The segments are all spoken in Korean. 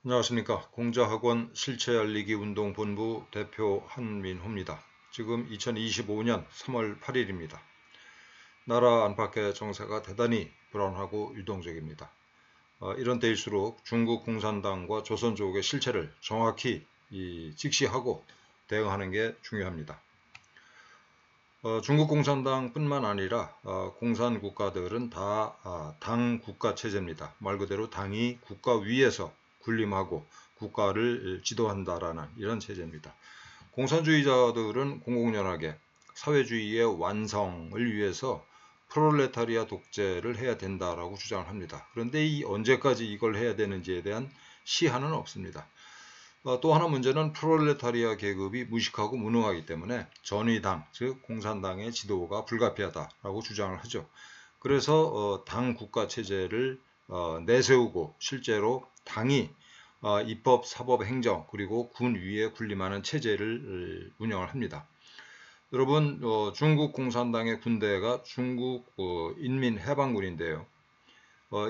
안녕하십니까. 공자학원 실체알리기 운동본부 대표 한민호입니다. 지금 2025년 3월 8일입니다. 나라 안팎의 정세가 대단히 불안하고 유동적입니다. 이런 때일수록 중국 공산당과 조선족의 실체를 정확히 직시하고 대응하는 게 중요합니다. 중국 공산당뿐만 아니라 공산 국가들은 다 당 국가 체제입니다. 말 그대로 당이 국가 위에서 군림하고 국가를 지도한다라는 이런 체제입니다. 공산주의자들은 공공연하게 사회주의의 완성을 위해서 프롤레타리아 독재를 해야 된다라고 주장을 합니다. 그런데 언제까지 이걸 해야 되는지에 대한 시한은 없습니다. 또 하나 문제는 프롤레타리아 계급이 무식하고 무능하기 때문에 전위당, 즉 공산당의 지도가 불가피하다라고 주장을 하죠. 그래서 당 국가 체제를 내세우고 실제로 당이 입법, 사법, 행정 그리고 군 위에 군림하는 체제를 운영을 합니다. 여러분, 중국 공산당의 군대가 중국 인민해방군인데요.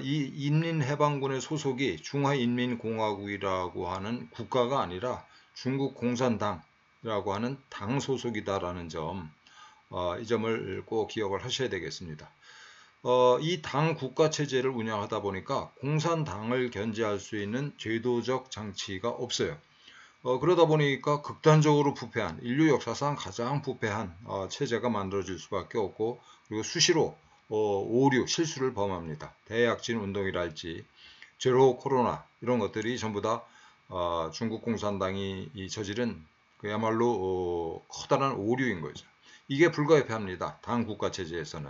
이 인민해방군의 소속이 중화인민공화국이라고 하는 국가가 아니라 중국 공산당이라고 하는 당 소속이다라는 점, 이 점을 꼭 기억을 하셔야 되겠습니다. 이 당 국가 체제를 운영하다 보니까 공산당을 견제할 수 있는 제도적 장치가 없어요. 그러다 보니까 극단적으로 부패한, 인류 역사상 가장 부패한 체제가 만들어질 수밖에 없고, 그리고 수시로 오류, 실수를 범합니다. 대약진 운동이랄지 제로 코로나 이런 것들이 전부 다 중국 공산당이 저지른 그야말로 커다란 오류인 거죠. 이게 불가피합니다. 당 국가 체제에서는.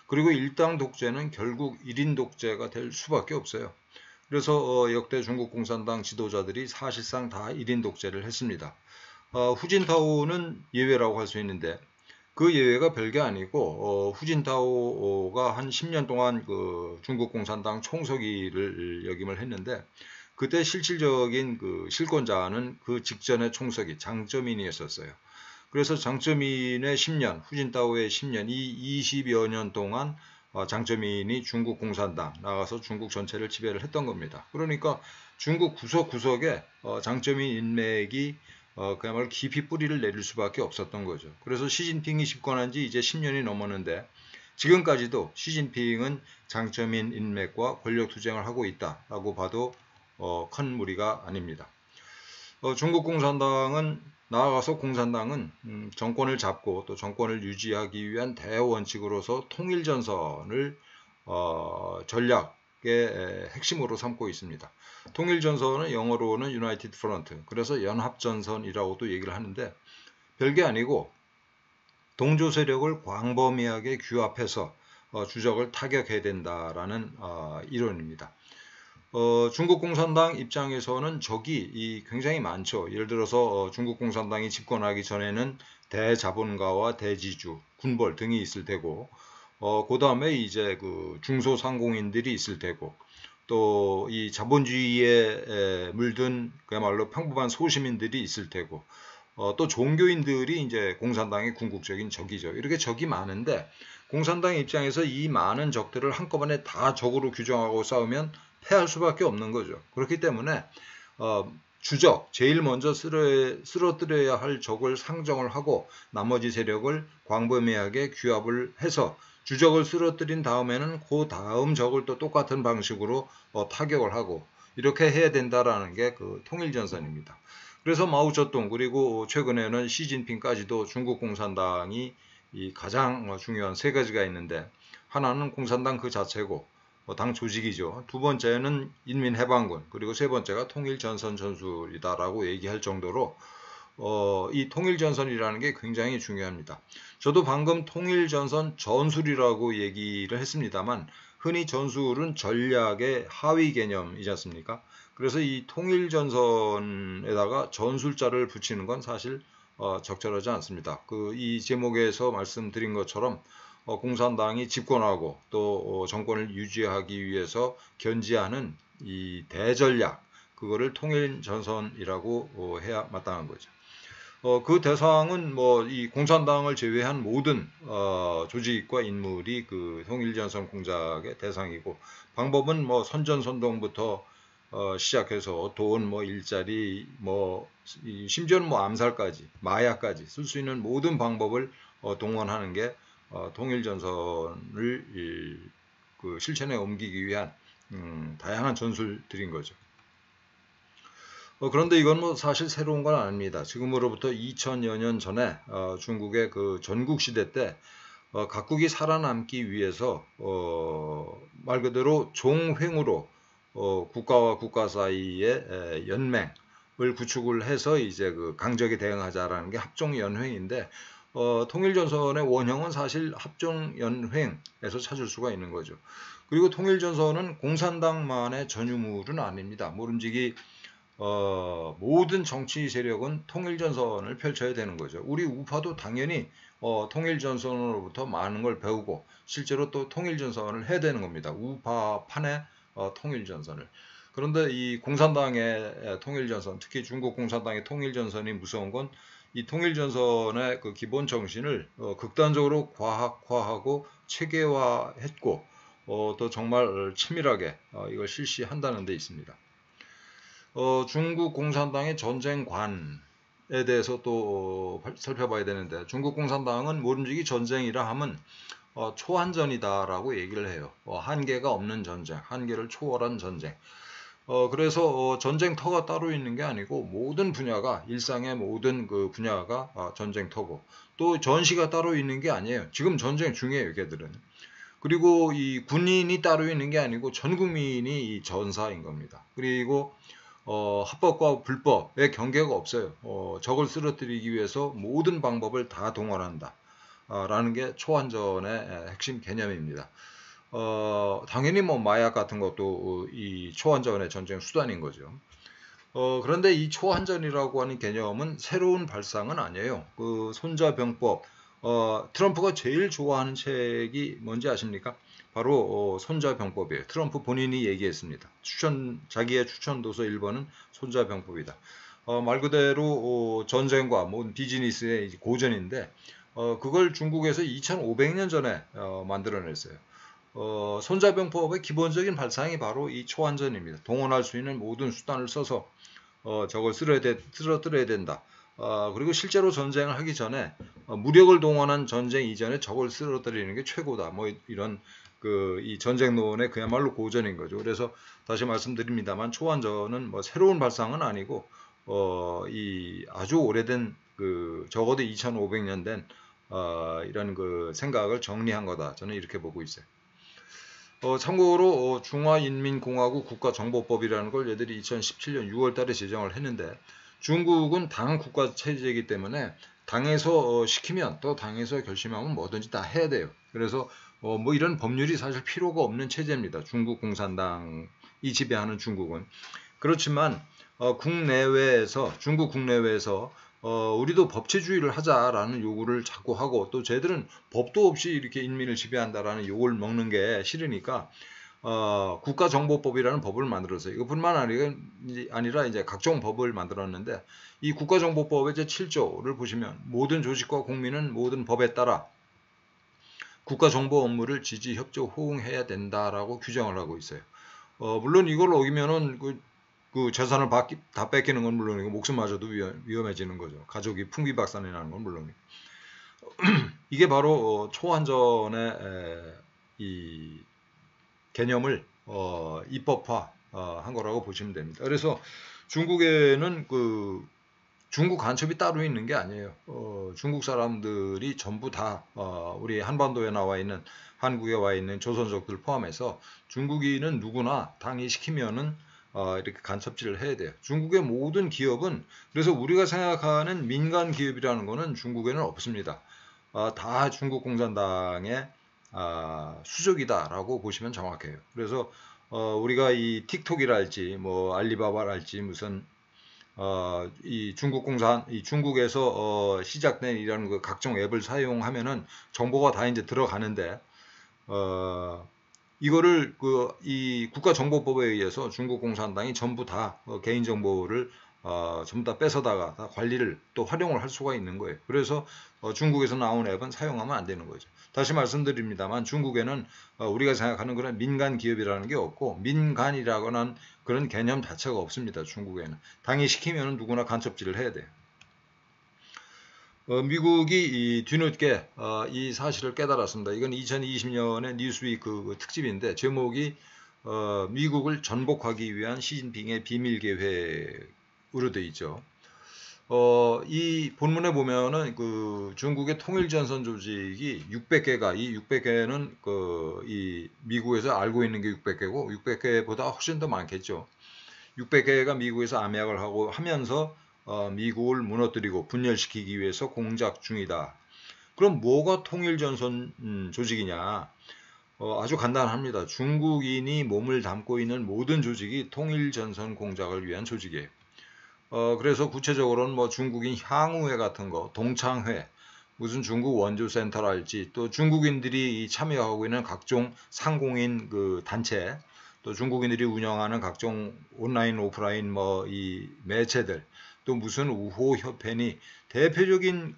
그리고 일당 독재는 결국 1인 독재가 될 수밖에 없어요. 그래서 역대 중국 공산당 지도자들이 사실상 다 1인 독재를 했습니다. 후진타오는 예외라고 할 수 있는데 그 예외가 별게 아니고 후진타오가 한 10년 동안 그 중국 공산당 총서기를 역임을 했는데 그때 실질적인 그 실권자는 그 직전의 총서기 장쩌민이었어요. 그래서 장쩌민의 10년, 후진타오의 10년, 이 20여 년 동안 장쩌민이 중국 공산당 나가서 중국 전체를 지배를 했던 겁니다. 그러니까 중국 구석구석에 장쩌민 인맥이 그야말로 깊이 뿌리를 내릴 수밖에 없었던 거죠. 그래서 시진핑이 집권한 지 이제 10년이 넘었는데 지금까지도 시진핑은 장쩌민 인맥과 권력 투쟁을 하고 있다라고 봐도 큰 무리가 아닙니다. 중국 공산당은 나아가서 공산당은 정권을 잡고 또 정권을 유지하기 위한 대원칙으로서 통일전선을 전략의 핵심으로 삼고 있습니다. 통일전선은 영어로는 United Front, 그래서 연합전선이라고도 얘기를 하는데 별게 아니고 동조 세력을 광범위하게 규합해서 주적을 타격해야 된다라는 이론입니다. 중국 공산당 입장에서는 적이 굉장히 많죠. 예를 들어서 중국 공산당이 집권하기 전에는 대자본가와 대지주, 군벌 등이 있을 테고, 그 다음에 이제 그 중소상공인들이 있을 테고, 또 이 자본주의에 물든 그야말로 평범한 소시민들이 있을 테고, 또 종교인들이 이제 공산당의 궁극적인 적이죠. 이렇게 적이 많은데 공산당 입장에서 이 많은 적들을 한꺼번에 다 적으로 규정하고 싸우면 패할 수밖에 없는 거죠. 그렇기 때문에 주적, 제일 먼저 쓰러뜨려야 할 적을 상정을 하고 나머지 세력을 광범위하게 규합을 해서 주적을 쓰러뜨린 다음에는 그 다음 적을 또 똑같은 방식으로 타격을 하고 이렇게 해야 된다라는 게 그 통일전선입니다. 그래서 마오쩌둥 그리고 최근에는 시진핑까지도 중국 공산당이 가장 중요한 세 가지가 있는데 하나는 공산당 그 자체고 당 조직이죠. 두 번째는 인민해방군, 그리고 세 번째가 통일전선 전술이다라고 얘기할 정도로 이 통일전선이라는 게 굉장히 중요합니다. 저도 방금 통일전선 전술이라고 얘기를 했습니다만 흔히 전술은 전략의 하위 개념이지 않습니까? 그래서 이 통일전선에다가 전술자를 붙이는 건 사실 적절하지 않습니다. 이 제목에서 말씀드린 것처럼 공산당이 집권하고 또 정권을 유지하기 위해서 견지하는 이 대전략, 그거를 통일전선이라고 해야 마땅한 거죠. 그 대상은 이 공산당을 제외한 모든 조직과 인물이 그 통일전선 공작의 대상이고 방법은 선전선동부터 시작해서 돈, 뭐 일자리, 뭐 심지어는 뭐 암살까지, 마약까지 쓸 수 있는 모든 방법을 동원하는 게 통일전선을 그 실천에 옮기기 위한 다양한 전술들인 거죠. 그런데 이건 뭐 사실 새로운 건 아닙니다. 지금으로부터 2000여 년 전에 중국의 그 전국시대 때 각국이 살아남기 위해서 말 그대로 종횡으로 국가와 국가 사이의 연맹을 구축을 해서 이제 그 강적에 대응하자라는 게 합종연횡인데 통일전선의 원형은 사실 합종연횡에서 찾을 수가 있는 거죠. 그리고 통일전선은 공산당만의 전유물은 아닙니다. 모름지기 모든 정치 세력은 통일전선을 펼쳐야 되는 거죠. 우리 우파도 당연히 통일전선으로부터 많은 걸 배우고 실제로 또 통일전선을 해야 되는 겁니다. 우파판의 통일전선을. 그런데 이 공산당의 통일전선, 특히 중국 공산당의 통일전선이 무서운 건 이 통일전선의 그 기본 정신을 극단적으로 과학화하고 체계화했고 또 정말 치밀하게 이걸 실시한다는 데 있습니다. 중국 공산당의 전쟁관에 대해서 또 살펴봐야 되는데 중국 공산당은 모름지기 전쟁이라 하면 초한전이다라고 얘기를 해요. 한계가 없는 전쟁, 한계를 초월한 전쟁. 그래서 전쟁터가 따로 있는 게 아니고 모든 분야가 일상의 모든 그 분야가 전쟁터고 또 전시가 따로 있는 게 아니에요. 지금 전쟁 중이에요, 걔들은. 그리고 이 군인이 따로 있는 게 아니고 전 국민이 이 전사인 겁니다. 그리고 합법과 불법의 경계가 없어요. 적을 쓰러뜨리기 위해서 모든 방법을 다 동원한다. 라는 게 초한전의 핵심 개념입니다. 당연히 뭐 마약 같은 것도 이 초한전의 전쟁 수단인 거죠. 그런데 이 초한전이라고 하는 개념은 새로운 발상은 아니에요. 그 손자병법, 트럼프가 제일 좋아하는 책이 뭔지 아십니까? 바로 손자병법이에요. 트럼프 본인이 얘기했습니다. 자기의 추천 도서 1번은 손자병법이다. 말 그대로 전쟁과 뭐 비즈니스의 고전인데 그걸 중국에서 2500년 전에 만들어냈어요. 손자병법의 기본적인 발상이 바로 이 초한전입니다. 동원할 수 있는 모든 수단을 써서 적을 쓰러뜨려야 된다. 그리고 실제로 전쟁을 하기 전에 무력을 동원한 전쟁 이전에 적을 쓰러뜨리는 게 최고다. 뭐 이런 이 전쟁론의 그야말로 고전인 거죠. 그래서 다시 말씀드립니다만 초한전은 뭐 새로운 발상은 아니고 이 아주 오래된 적어도 2500년 된 이런 그 생각을 정리한 거다. 저는 이렇게 보고 있어요. 참고로 중화인민공화국 국가정보법이라는 걸 얘들이 2017년 6월 달에 제정을 했는데 중국은 당 국가 체제이기 때문에 당에서 시키면 또 당에서 결심하면 뭐든지 다 해야 돼요. 그래서 뭐 이런 법률이 사실 필요가 없는 체제입니다. 중국 공산당이 지배하는 중국은. 그렇지만 중국 국내외에서 우리도 법치주의를 하자라는 요구를 자꾸 하고 또 쟤들은 법도 없이 이렇게 인민을 지배한다라는 욕을 먹는 게 싫으니까 국가정보법이라는 법을 만들었어요. 이것뿐만 아니라 이제 각종 법을 만들었는데 이 국가정보법의 제7조를 보시면 모든 조직과 국민은 모든 법에 따라 국가정보 업무를 지지, 협조, 호응해야 된다라고 규정을 하고 있어요. 물론 이걸 어기면은 그 재산을 다 뺏기는 건 물론이고 목숨마저도 위험해지는 거죠. 가족이 풍비박산이 나는 건 물론이고. 이게 바로 초한전의 이 개념을 입법화한 거라고 보시면 됩니다. 그래서 중국에는 중국 간첩이 따로 있는 게 아니에요. 중국 사람들이 전부 다 우리 한반도에 나와 있는 한국에 와 있는 조선족들 포함해서 중국인은 누구나 당이 시키면은 이렇게 간첩질을 해야 돼요. 중국의 모든 기업은 그래서 우리가 생각하는 민간 기업이라는 거는 중국에는 없습니다. 다 중국 공산당의 수족이다라고 보시면 정확해요. 그래서 우리가 이 틱톡이랄지 뭐 알리바바랄지 무슨 이 중국에서 시작된 이런 그 각종 앱을 사용하면은 정보가 다 이제 들어가는데 이거를 이 국가정보법에 의해서 중국 공산당이 전부 다 개인정보를 전부 다 뺏어다가 다 관리를 또 활용을 할 수가 있는 거예요. 그래서 중국에서 나온 앱은 사용하면 안 되는 거죠. 다시 말씀드립니다만 중국에는 우리가 생각하는 그런 민간 기업이라는 게 없고 민간이라거나 하는 그런 개념 자체가 없습니다. 중국에는. 당이 시키면 누구나 간첩질을 해야 돼요. 미국이 뒤늦게 이 사실을 깨달았습니다. 이건 2020년의 뉴스위크 그 특집인데 제목이 미국을 전복하기 위한 시진핑의 비밀 계획으로 되어 있죠. 이 본문에 보면은 그 중국의 통일전선 조직이 600개가 이 600개는 이 미국에서 알고 있는 게 600개고 600개보다 훨씬 더 많겠죠. 600개가 미국에서 암약을 하고 하면서 미국을 무너뜨리고 분열시키기 위해서 공작 중이다. 그럼 뭐가 통일전선 조직이냐? 아주 간단합니다. 중국인이 몸을 담고 있는 모든 조직이 통일전선 공작을 위한 조직이에요. 그래서 구체적으로는 뭐 중국인 향후회 같은 거, 동창회, 무슨 중국 원조센터랄지 또 중국인들이 참여하고 있는 각종 상공인 그 단체, 또 중국인들이 운영하는 각종 온라인, 오프라인 뭐 이 매체들, 또 무슨 우호협회니 대표적인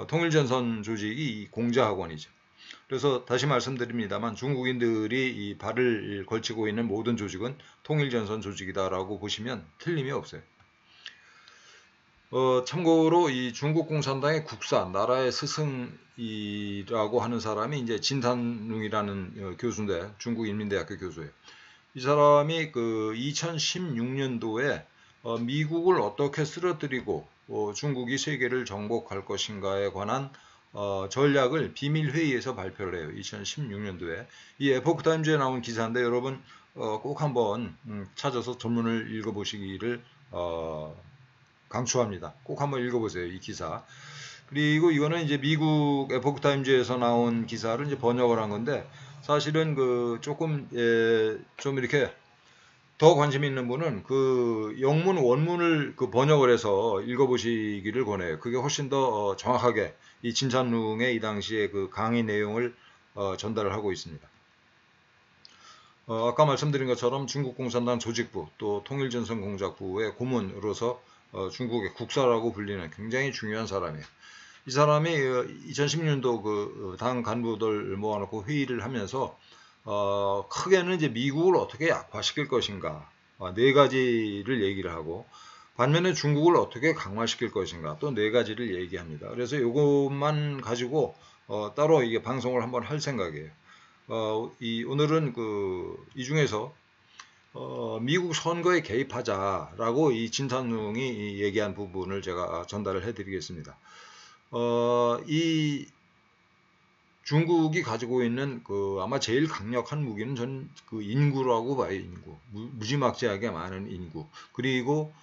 통일전선 조직이 이 공자학원이죠. 그래서 다시 말씀드립니다만 중국인들이 이 발을 걸치고 있는 모든 조직은 통일전선 조직이다라고 보시면 틀림이 없어요. 참고로 이 중국 공산당의 국사, 나라의 스승이라고 하는 사람이 이제 진탄룽이라는 교수인데 중국 인민대학교 교수예요. 이 사람이 그 2016년도에 미국을 어떻게 쓰러뜨리고 중국이 세계를 정복할 것인가에 관한 전략을 비밀회의에서 발표를 해요. 2016년도에. 이 에포크타임즈에 나온 기사인데 여러분 꼭 한번 찾아서 전문을 읽어보시기를 강추합니다. 꼭 한번 읽어보세요. 이 기사. 그리고 이거는 이제 미국 에포크타임즈에서 나온 기사를 이제 번역을 한 건데 사실은 그 조금 좀 이렇게 더 관심 있는 분은 그 영문 원문을 그 번역을 해서 읽어보시기를 권해요. 그게 훨씬 더 정확하게 이 진찬룽의 이 당시에 그 강의 내용을 전달을 하고 있습니다. 아까 말씀드린 것처럼 중국 공산당 조직부 또 통일전선 공작부의 고문으로서 중국의 국사라고 불리는 굉장히 중요한 사람이에요. 이 사람이 2016년도 그 당 간부들 모아놓고 회의를 하면서 크게는 이제 미국을 어떻게 약화시킬 것인가 네 가지를 얘기를 하고 반면에 중국을 어떻게 강화시킬 것인가 또 네 가지를 얘기합니다. 그래서 이것만 가지고 따로 이게 방송을 한번 할 생각이에요. 오늘은 이 중에서 미국 선거에 개입하자라고 이 진탄룽이 얘기한 부분을 제가 전달을 해드리겠습니다. 이 중국이 가지고 있는 아마 제일 강력한 무기는 전 그 인구라고 봐요. 인구. 무지막지하게 많은 인구. 그리고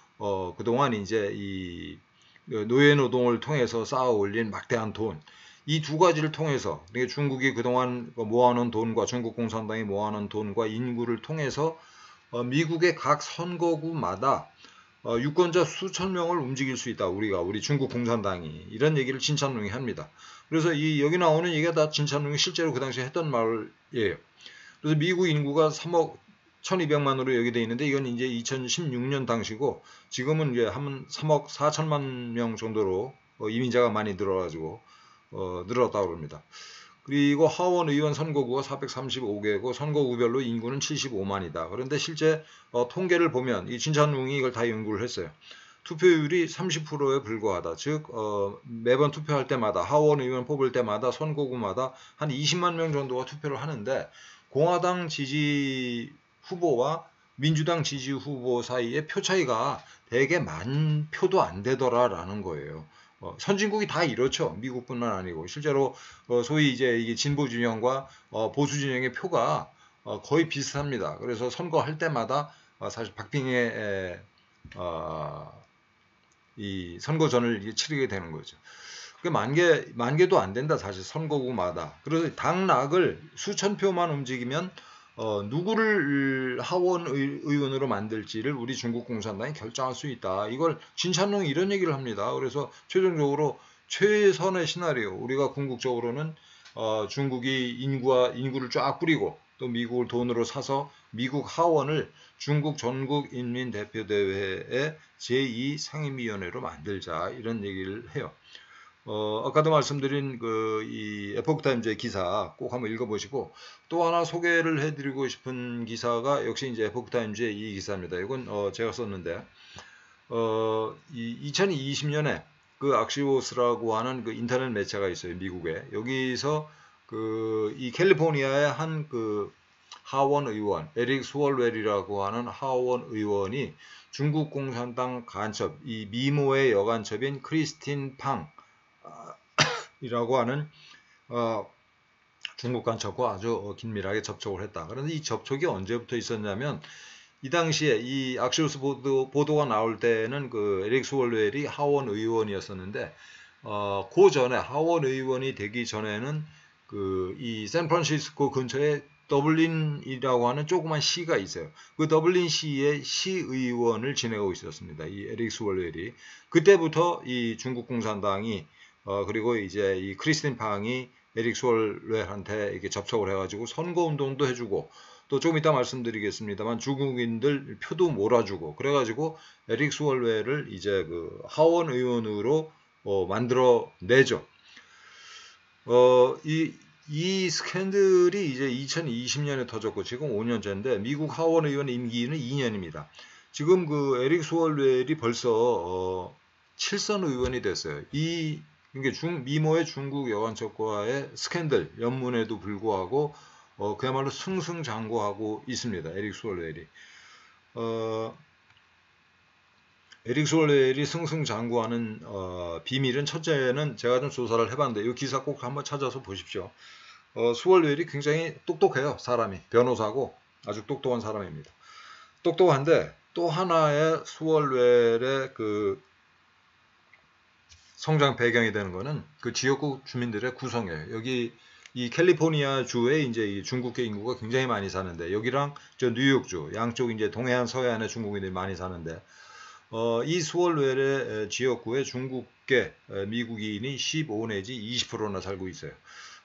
그동안 이제 이 노예 노동을 통해서 쌓아 올린 막대한 돈. 이 두 가지를 통해서 중국이 그동안 모아놓은 돈과 중국 공산당이 모아놓은 돈과 인구를 통해서 미국의 각 선거구마다 유권자 수천 명을 움직일 수 있다. 우리 중국 공산당이 이런 얘기를 진찬룽이 합니다. 그래서 여기 나오는 얘기가 다 진찬룽이 실제로 그 당시에 했던 말이에요. 그래서 미국 인구가 3억 1200만으로 여기 돼 있는데 이건 이제 2016년 당시고 지금은 이제 한 3억 4천만 명 정도로 이민자가 많이 늘어가지고 늘었다고 합니다. 그리고 하원 의원 선거구가 435개고 선거구별로 인구는 75만이다. 그런데 실제 통계를 보면 이 진찬룽이 이걸 다 연구를 했어요. 투표율이 30%에 불과하다. 즉 매번 투표할 때마다 하원 의원 뽑을 때마다 선거구마다 한 20만 명 정도가 투표를 하는데 공화당 지지 후보와 민주당 지지 후보 사이의 표 차이가 대개 만 표도 안 되더라라는 거예요. 선진국이 다 이렇죠. 미국뿐만 아니고 실제로 소위 이제 이게 진보 진영과 보수 진영의 표가 거의 비슷합니다. 그래서 선거할 때마다 사실 박빙의 이 선거전을 치르게 되는 거죠. 그 만 개도 안 된다. 사실 선거구마다. 그래서 당락을 수천 표만 움직이면 누구를 하원 의원으로 만들지를 우리 중국 공산당이 결정할 수 있다. 이걸 진찬룽이 이런 얘기를 합니다. 그래서 최종적으로 최선의 시나리오 우리가 궁극적으로는 중국이 인구를 쫙 뿌리고 또 미국을 돈으로 사서 미국 하원을 중국 전국인민대표대회의 제2 상임위원회로 만들자 이런 얘기를 해요. 아까도 말씀드린 이 에포크타임즈의 기사 꼭 한번 읽어보시고 또 하나 소개를 해드리고 싶은 기사가 역시 이제 에포크타임즈의 이 기사입니다. 이건 제가 썼는데 이 2020년에 그 악시오스라고 하는 그 인터넷 매체가 있어요. 미국에. 여기서 이 캘리포니아의 한 하원 의원, 에릭 스월웰이라고 하는 하원 의원이 중국 공산당 간첩, 이 미모의 여간첩인 크리스틴 팡이라고 하는 중국 간첩과 아주 긴밀하게 접촉을 했다. 그런데 이 접촉이 언제부터 있었냐면 이 당시에 이 악시오스 보도가 나올 때는 에릭 스월웰이 하원 의원이었었는데 그 전에 하원 의원이 되기 전에는 이 샌프란시스코 근처에 더블린이라고 하는 조그만 시가 있어요. 그 더블린 시의 시의원을 지내고 있었습니다. 이 에릭 스월웰이. 그때부터 이 중국 공산당이 그리고 이제 이 크리스틴 팡이 에릭 스월웰한테 이렇게 접촉을 해가지고 선거운동도 해주고 또 조금 이따 말씀드리겠습니다만 중국인들 표도 몰아주고 그래가지고 에릭 스월웰을 이제 하원 의원으로 만들어 내죠. 이 스캔들이 이제 2020년에 터졌고 지금 5년째인데 미국 하원 의원 임기는 2년입니다. 지금 에릭 스월웰이 벌써 7선 의원이 됐어요. 그러니까 미모의 중국 여간첩과의 스캔들 연문에도 불구하고 그야말로 승승장구하고 있습니다. 에릭 스월웰이. 에릭 스월웰이 승승장구하는 비밀은 첫째는 제가 좀 조사를 해봤는데 이 기사 꼭 한번 찾아서 보십시오. 스월웰이 굉장히 똑똑해요. 사람이. 변호사고 아주 똑똑한 사람입니다. 똑똑한데 또 하나의 스월웰의 성장 배경이 되는 거는 그 지역구 주민들의 구성이에요. 여기 이 캘리포니아 주에 이제 이 중국계 인구가 굉장히 많이 사는데 여기랑 저 뉴욕주 양쪽 이제 동해안 서해안에 중국인들이 많이 사는데 이 스월웰의 지역구에 중국계 미국인이 15 내지 20%나 살고 있어요.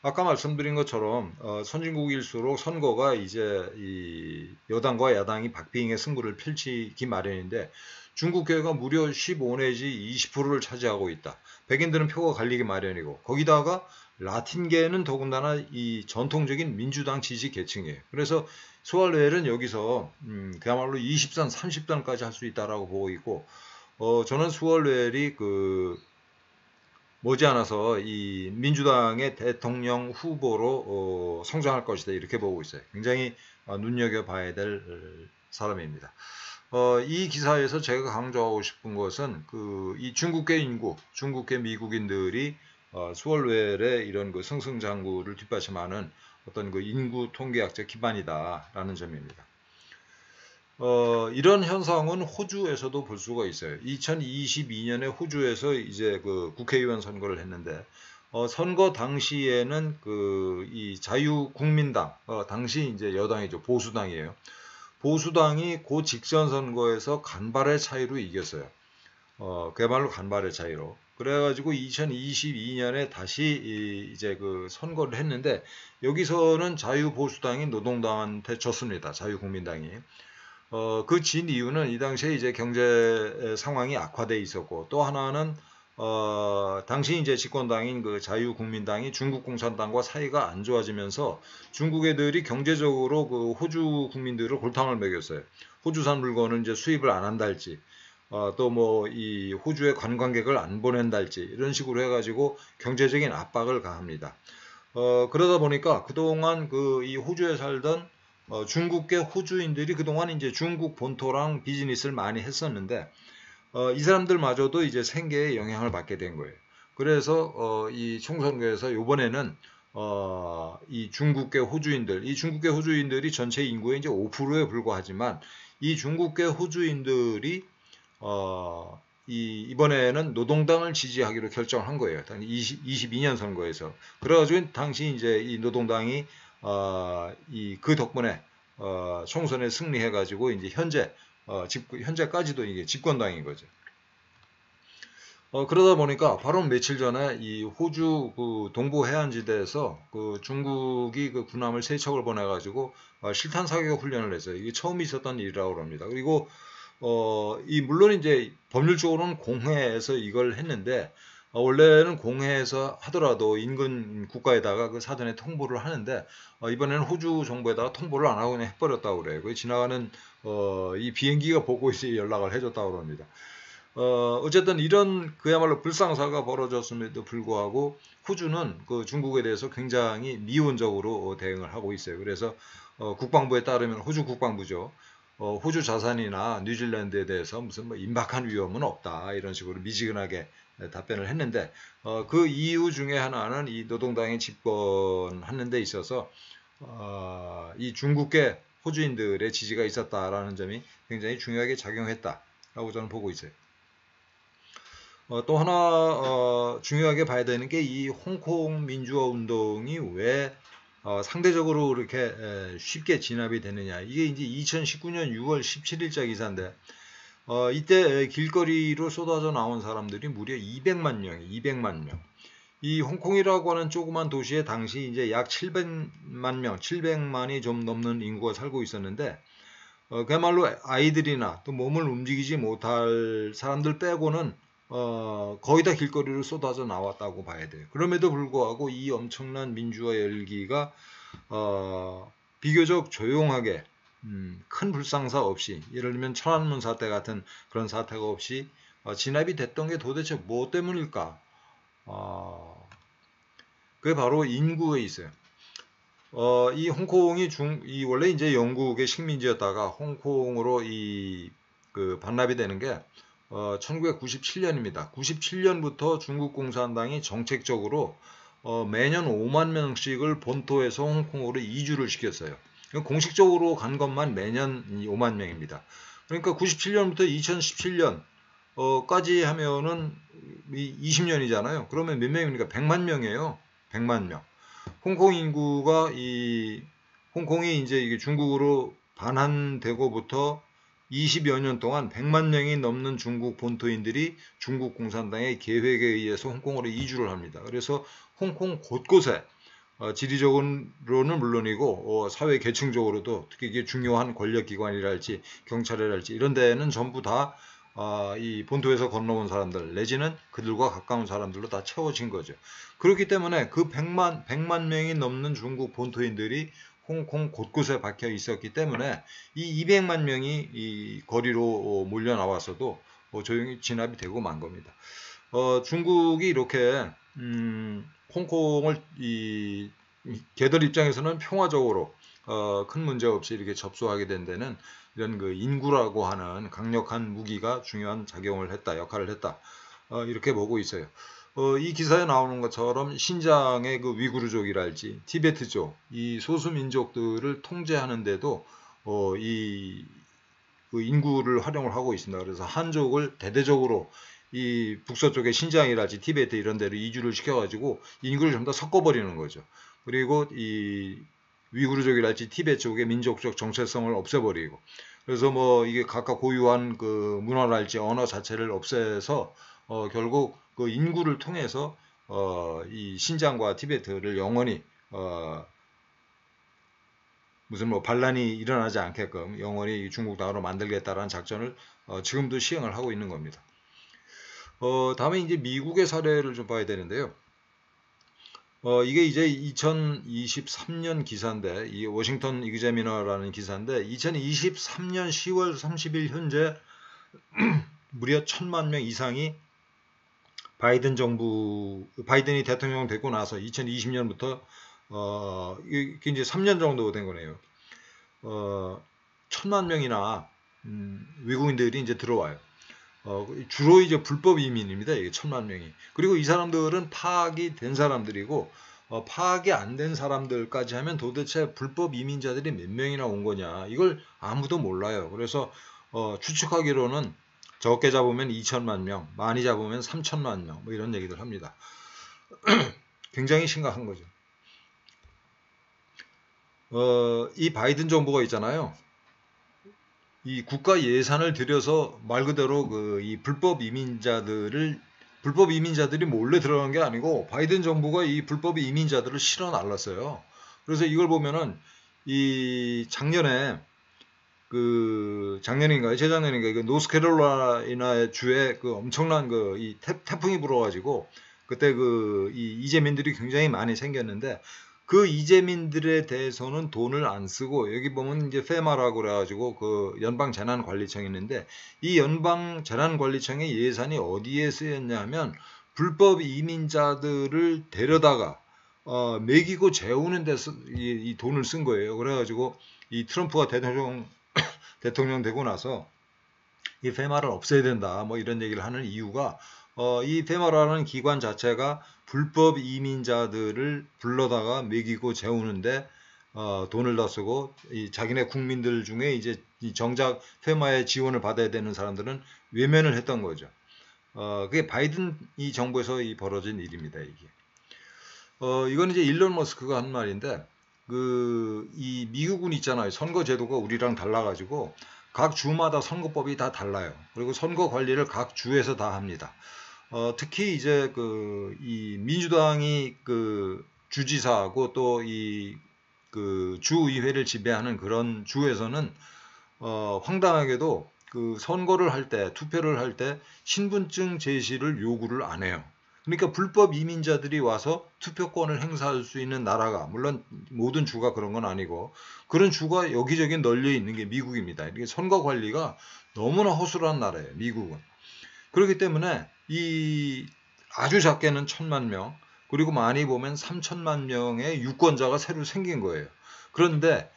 아까 말씀드린 것처럼 선진국일수록 선거가 이제 이 여당과 야당이 박빙의 승부를 펼치기 마련인데 중국계가 무려 15 내지 20%를 차지하고 있다. 백인들은 표가 갈리기 마련이고 거기다가 라틴계는 더군다나 이 전통적인 민주당 지지 계층이에요. 그래서 스월웰은 여기서 그야말로 20선, 30선까지 할 수 있다라고 보고 있고 저는 스월웰이 머지않아서 이 민주당의 대통령 후보로 성장할 것이다 이렇게 보고 있어요. 굉장히 눈여겨봐야 될 사람입니다. 이 기사에서 제가 강조하고 싶은 것은 이 중국계 인구, 중국계 미국인들이 스월웰의 이런 승승장구를 뒷받침하는 어떤 인구 통계학적 기반이다라는 점입니다. 이런 현상은 호주에서도 볼 수가 있어요. 2022년에 호주에서 이제 국회의원 선거를 했는데 선거 당시에는 이 자유국민당 당시 이제 여당이죠. 보수당이에요. 보수당이 그 직전 선거에서 간발의 차이로 이겼어요. 그야말로 간발의 차이로. 그래가지고 2022년에 다시 이제 선거를 했는데 여기서는 자유보수당이 노동당한테 졌습니다. 자유국민당이. 진 이유는 이 당시에 이제 경제 상황이 악화돼 있었고 또 하나는 당시 이제 집권당인 자유국민당이 중국 공산당과 사이가 안 좋아지면서 중국 애들이 경제적으로 호주 국민들을 골탕을 먹였어요. 호주산 물건을 이제 수입을 안 한다 할지 또 이 호주에 관광객을 안 보낸다 할지 이런 식으로 해가지고 경제적인 압박을 가합니다. 그러다 보니까 그동안 이 호주에 살던 중국계 호주인들이 그동안 이제 중국 본토랑 비즈니스를 많이 했었는데 이 사람들마저도 이제 생계에 영향을 받게 된 거예요. 그래서 이 총선거에서 이번에는 이 중국계 호주인들이 전체 인구의 이제 5%에 불과하지만 이 중국계 호주인들이 이번에는 노동당을 지지하기로 결정을 한 거예요. 22년 선거에서. 그래가지고 당시 이제 이 노동당이 그 덕분에 총선에 승리해가지고 이제 현재까지도 이게 집권당인 거죠. 그러다 보니까 바로 며칠 전에 이 호주 그 동부 해안지대에서 그 중국이 그 군함을 3척을 보내가지고 실탄 사격 훈련을 했어요. 이게 처음 있었던 일이라고 합니다. 그리고 물론 이제 법률적으로는 공해에서 이걸 했는데 원래는 공해에서 하더라도 인근 국가에다가 그 사전에 통보를 하는데 이번에는 호주 정부에다가 통보를 안 하고 그냥 해버렸다고 그래요. 그 지나가는 이 비행기가 보고 있어 연락을 해줬다고 합니다. 어쨌든 이런 그야말로 불상사가 벌어졌음에도 불구하고 호주는 그 중국에 대해서 굉장히 미온적으로 대응을 하고 있어요. 그래서 국방부에 따르면 호주 국방부죠. 호주 자산이나 뉴질랜드에 대해서 무슨 뭐 임박한 위험은 없다 이런 식으로 미지근하게 답변을 했는데 그 이유 중에 하나는 이 노동당이 집권하는 데 있어서 이 중국계 호주인들의 지지가 있었다라는 점이 굉장히 중요하게 작용했다라고 저는 보고 있어요. 또 하나 중요하게 봐야 되는 게 이 홍콩 민주화 운동이 왜 상대적으로 이렇게 쉽게 진압이 되느냐. 이게 이제 2019년 6월 17일자 기사인데 이때 길거리로 쏟아져 나온 사람들이 무려 200만 명이 200만 명. 이 홍콩이라고 하는 조그만 도시에 당시 이제 약 700만 명, 700만이 좀 넘는 인구가 살고 있었는데 그야말로 아이들이나 또 몸을 움직이지 못할 사람들 빼고는 거의 다 길거리로 쏟아져 나왔다고 봐야 돼요. 그럼에도 불구하고 이 엄청난 민주화 열기가 비교적 조용하게 큰 불상사 없이 예를 들면 천안문 사태 같은 그런 사태가 없이 진압이 됐던 게 도대체 뭐 때문일까? 그게 바로 인구에 있어요. 이 홍콩이 원래 이제 영국의 식민지였다가 홍콩으로 그 반납이 되는 게 1997년입니다. 97년부터 중국 공산당이 정책적으로 매년 5만 명씩을 본토에서 홍콩으로 이주를 시켰어요. 공식적으로 간 것만 매년 5만 명입니다. 그러니까 97년부터 2017년까지 하면은 20년이잖아요. 그러면 몇 명입니까? 100만 명이에요. 100만 명. 홍콩 인구가 홍콩이 이제 이게 중국으로 반환되고부터 20여 년 동안 100만 명이 넘는 중국 본토인들이 중국 공산당의 계획에 의해서 홍콩으로 이주를 합니다. 그래서 홍콩 곳곳에 지리적으로는 물론이고 사회 계층적으로도 특히 이게 중요한 권력기관이랄지 경찰이랄지 이런 데는 전부 다 이 본토에서 건너온 사람들 내지는 그들과 가까운 사람들로 다 채워진 거죠. 그렇기 때문에 그 100만 명이 넘는 중국 본토인들이 홍콩 곳곳에 박혀 있었기 때문에 이 200만 명이 이 거리로 몰려 나왔어도 조용히 진압이 되고 만 겁니다. 중국이 이렇게 홍콩을 걔들 입장에서는 평화적으로 큰 문제 없이 이렇게 접수하게 된 데는 이런 그 인구라고 하는 강력한 무기가 중요한 작용을 했다, 역할을 했다. 이렇게 보고 있어요. 이 기사에 나오는 것처럼 신장의 그 위구르족이랄지 티베트족, 이 소수민족들을 통제하는데도 그 인구를 활용을 하고 있습니다. 그래서 한족을 대대적으로 이 북서쪽의 신장이랄지 티베트 이런 데로 이주를 시켜가지고 인구를 전부 다 섞어버리는 거죠. 그리고 이 위구르족이랄지 티베트족의 민족적 정체성을 없애버리고 그래서 뭐 이게 각각 고유한 그 문화랄지 언어 자체를 없애서 결국 그 인구를 통해서 이 신장과 티베트를 영원히 무슨 뭐 반란이 일어나지 않게끔 영원히 중국 땅으로 만들겠다라는 작전을 지금도 시행을 하고 있는 겁니다. 다음에 이제 미국의 사례를 좀 봐야 되는데요. 이게 이제 2023년 기사인데, 이 워싱턴 이그제미너라는 기사인데, 2023년 10월 30일 현재 무려 1000만 명 이상이 바이든이 대통령 되고 나서 2020년부터, 이게 이제 3년 정도 된 거네요. 1000만 명이나, 외국인들이 이제 들어와요. 주로 이제 불법 이민입니다. 이게 1000만 명이. 그리고 이 사람들은 파악이 된 사람들이고, 파악이 안 된 사람들까지 하면 도대체 불법 이민자들이 몇 명이나 온 거냐. 이걸 아무도 몰라요. 그래서, 추측하기로는 적게 잡으면 2천만 명, 많이 잡으면 3천만 명, 뭐 이런 얘기들 합니다. 굉장히 심각한 거죠. 이 바이든 정부가 있잖아요. 이 국가 예산을 들여서 말 그대로 이 불법 이민자들을 불법 이민자들이 몰래 들어간 게 아니고 바이든 정부가 이 불법 이민자들을 실어 날랐어요. 그래서 이걸 보면은 이 작년에 작년인가요? 재작년인가요? 그 노스캐롤라이나 주에 그 엄청난 이 태풍이 불어가지고 그때 이 이재민들이 굉장히 많이 생겼는데 그 이재민들에 대해서는 돈을 안 쓰고 여기 보면 이제 페마라고 그래가지고 그 연방재난관리청이 있는데 이 연방재난관리청의 예산이 어디에 쓰였냐면 불법 이민자들을 데려다가 먹이고 재우는 데 이 돈을 쓴 거예요. 그래가지고 이 트럼프가 대통령 되고 나서 이 페마를 없애야 된다 뭐 이런 얘기를 하는 이유가 이 페마라는 기관 자체가 불법 이민자들을 불러다가 먹이고 재우는데 돈을 더 쓰고 자기네 국민들 중에 이제 정작 페마의 지원을 받아야 되는 사람들은 외면을 했던 거죠. 그게 바이든 이 정부에서 벌어진 일입니다. 이게. 이건 이제 일론 머스크가 한 말인데 이 미국은 있잖아요. 선거 제도가 우리랑 달라가지고 각 주마다 선거법이 다 달라요. 그리고 선거 관리를 각 주에서 다 합니다. 특히 이제 이 민주당이 주지사하고 또 이 주의회를 지배하는 그런 주에서는 황당하게도 선거를 할 때, 투표를 할 때 신분증 제시를 요구를 안 해요. 그러니까 불법 이민자들이 와서 투표권을 행사할 수 있는 나라가, 물론 모든 주가 그런 건 아니고 그런 주가 여기저기 널려 있는 게 미국입니다. 이게 선거 관리가 너무나 허술한 나라예요, 미국은. 그렇기 때문에 이 아주 작게는 1,000만 명, 그리고 많이 보면 3,000만 명의 유권자가 새로 생긴 거예요. 그런데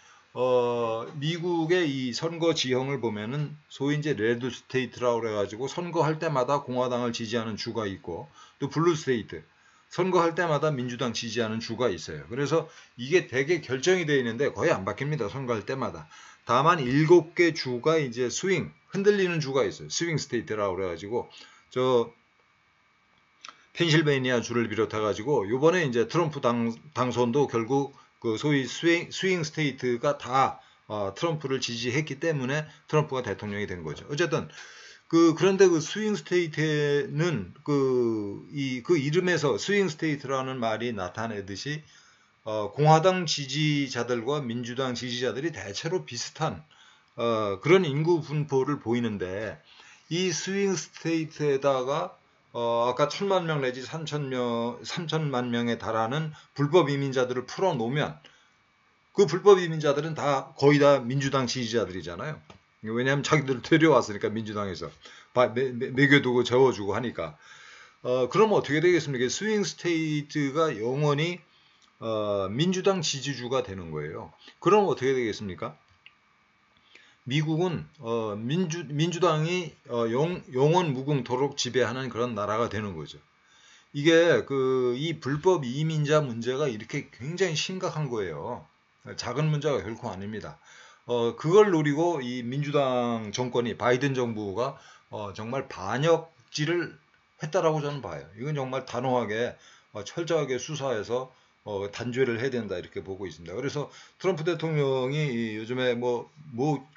미국의 이 선거 지형을 보면은 소위 이제 레드 스테이트라고 그래가지고 선거할 때마다 공화당을 지지하는 주가 있고 또 블루 스테이트 선거할 때마다 민주당 지지하는 주가 있어요. 그래서 이게 되게 결정이 되어 있는데 거의 안 바뀝니다. 선거할 때마다. 다만 7개 주가 이제 스윙 흔들리는 주가 있어요. 스윙 스테이트라고 그래가지고 펜실베이니아 주를 비롯해가지고 요번에 이제 트럼프 당선도 결국 소위 스윙 스테이트가 다 트럼프를 지지했기 때문에 트럼프가 대통령이 된 거죠. 어쨌든 그런데 스윙 스테이트는 이름에서 스윙 스테이트라는 말이 나타내듯이 공화당 지지자들과 민주당 지지자들이 대체로 비슷한 그런 인구 분포를 보이는데 이 스윙 스테이트에다가 아까 1,000만 명 내지 3,000만 명에 달하는 불법 이민자들을 풀어놓으면 그 불법 이민자들은 거의 다 민주당 지지자들이잖아요. 왜냐하면 자기들 데려왔으니까 민주당에서 먹여두고 재워주고 하니까. 그러면 어떻게 되겠습니까? 스윙 스테이트가 영원히 민주당 지지주가 되는 거예요. 그럼 어떻게 되겠습니까? 미국은 민주당이 영원 무궁토록 지배하는 그런 나라가 되는 거죠. 이게 이 불법 이민자 문제가 이렇게 굉장히 심각한 거예요. 작은 문제가 결코 아닙니다. 그걸 노리고 이 민주당 정권이 바이든 정부가 정말 반역질을 했다라고 저는 봐요. 이건 정말 단호하게 철저하게 수사해서 단죄를 해야 된다 이렇게 보고 있습니다. 그래서 트럼프 대통령이 요즘에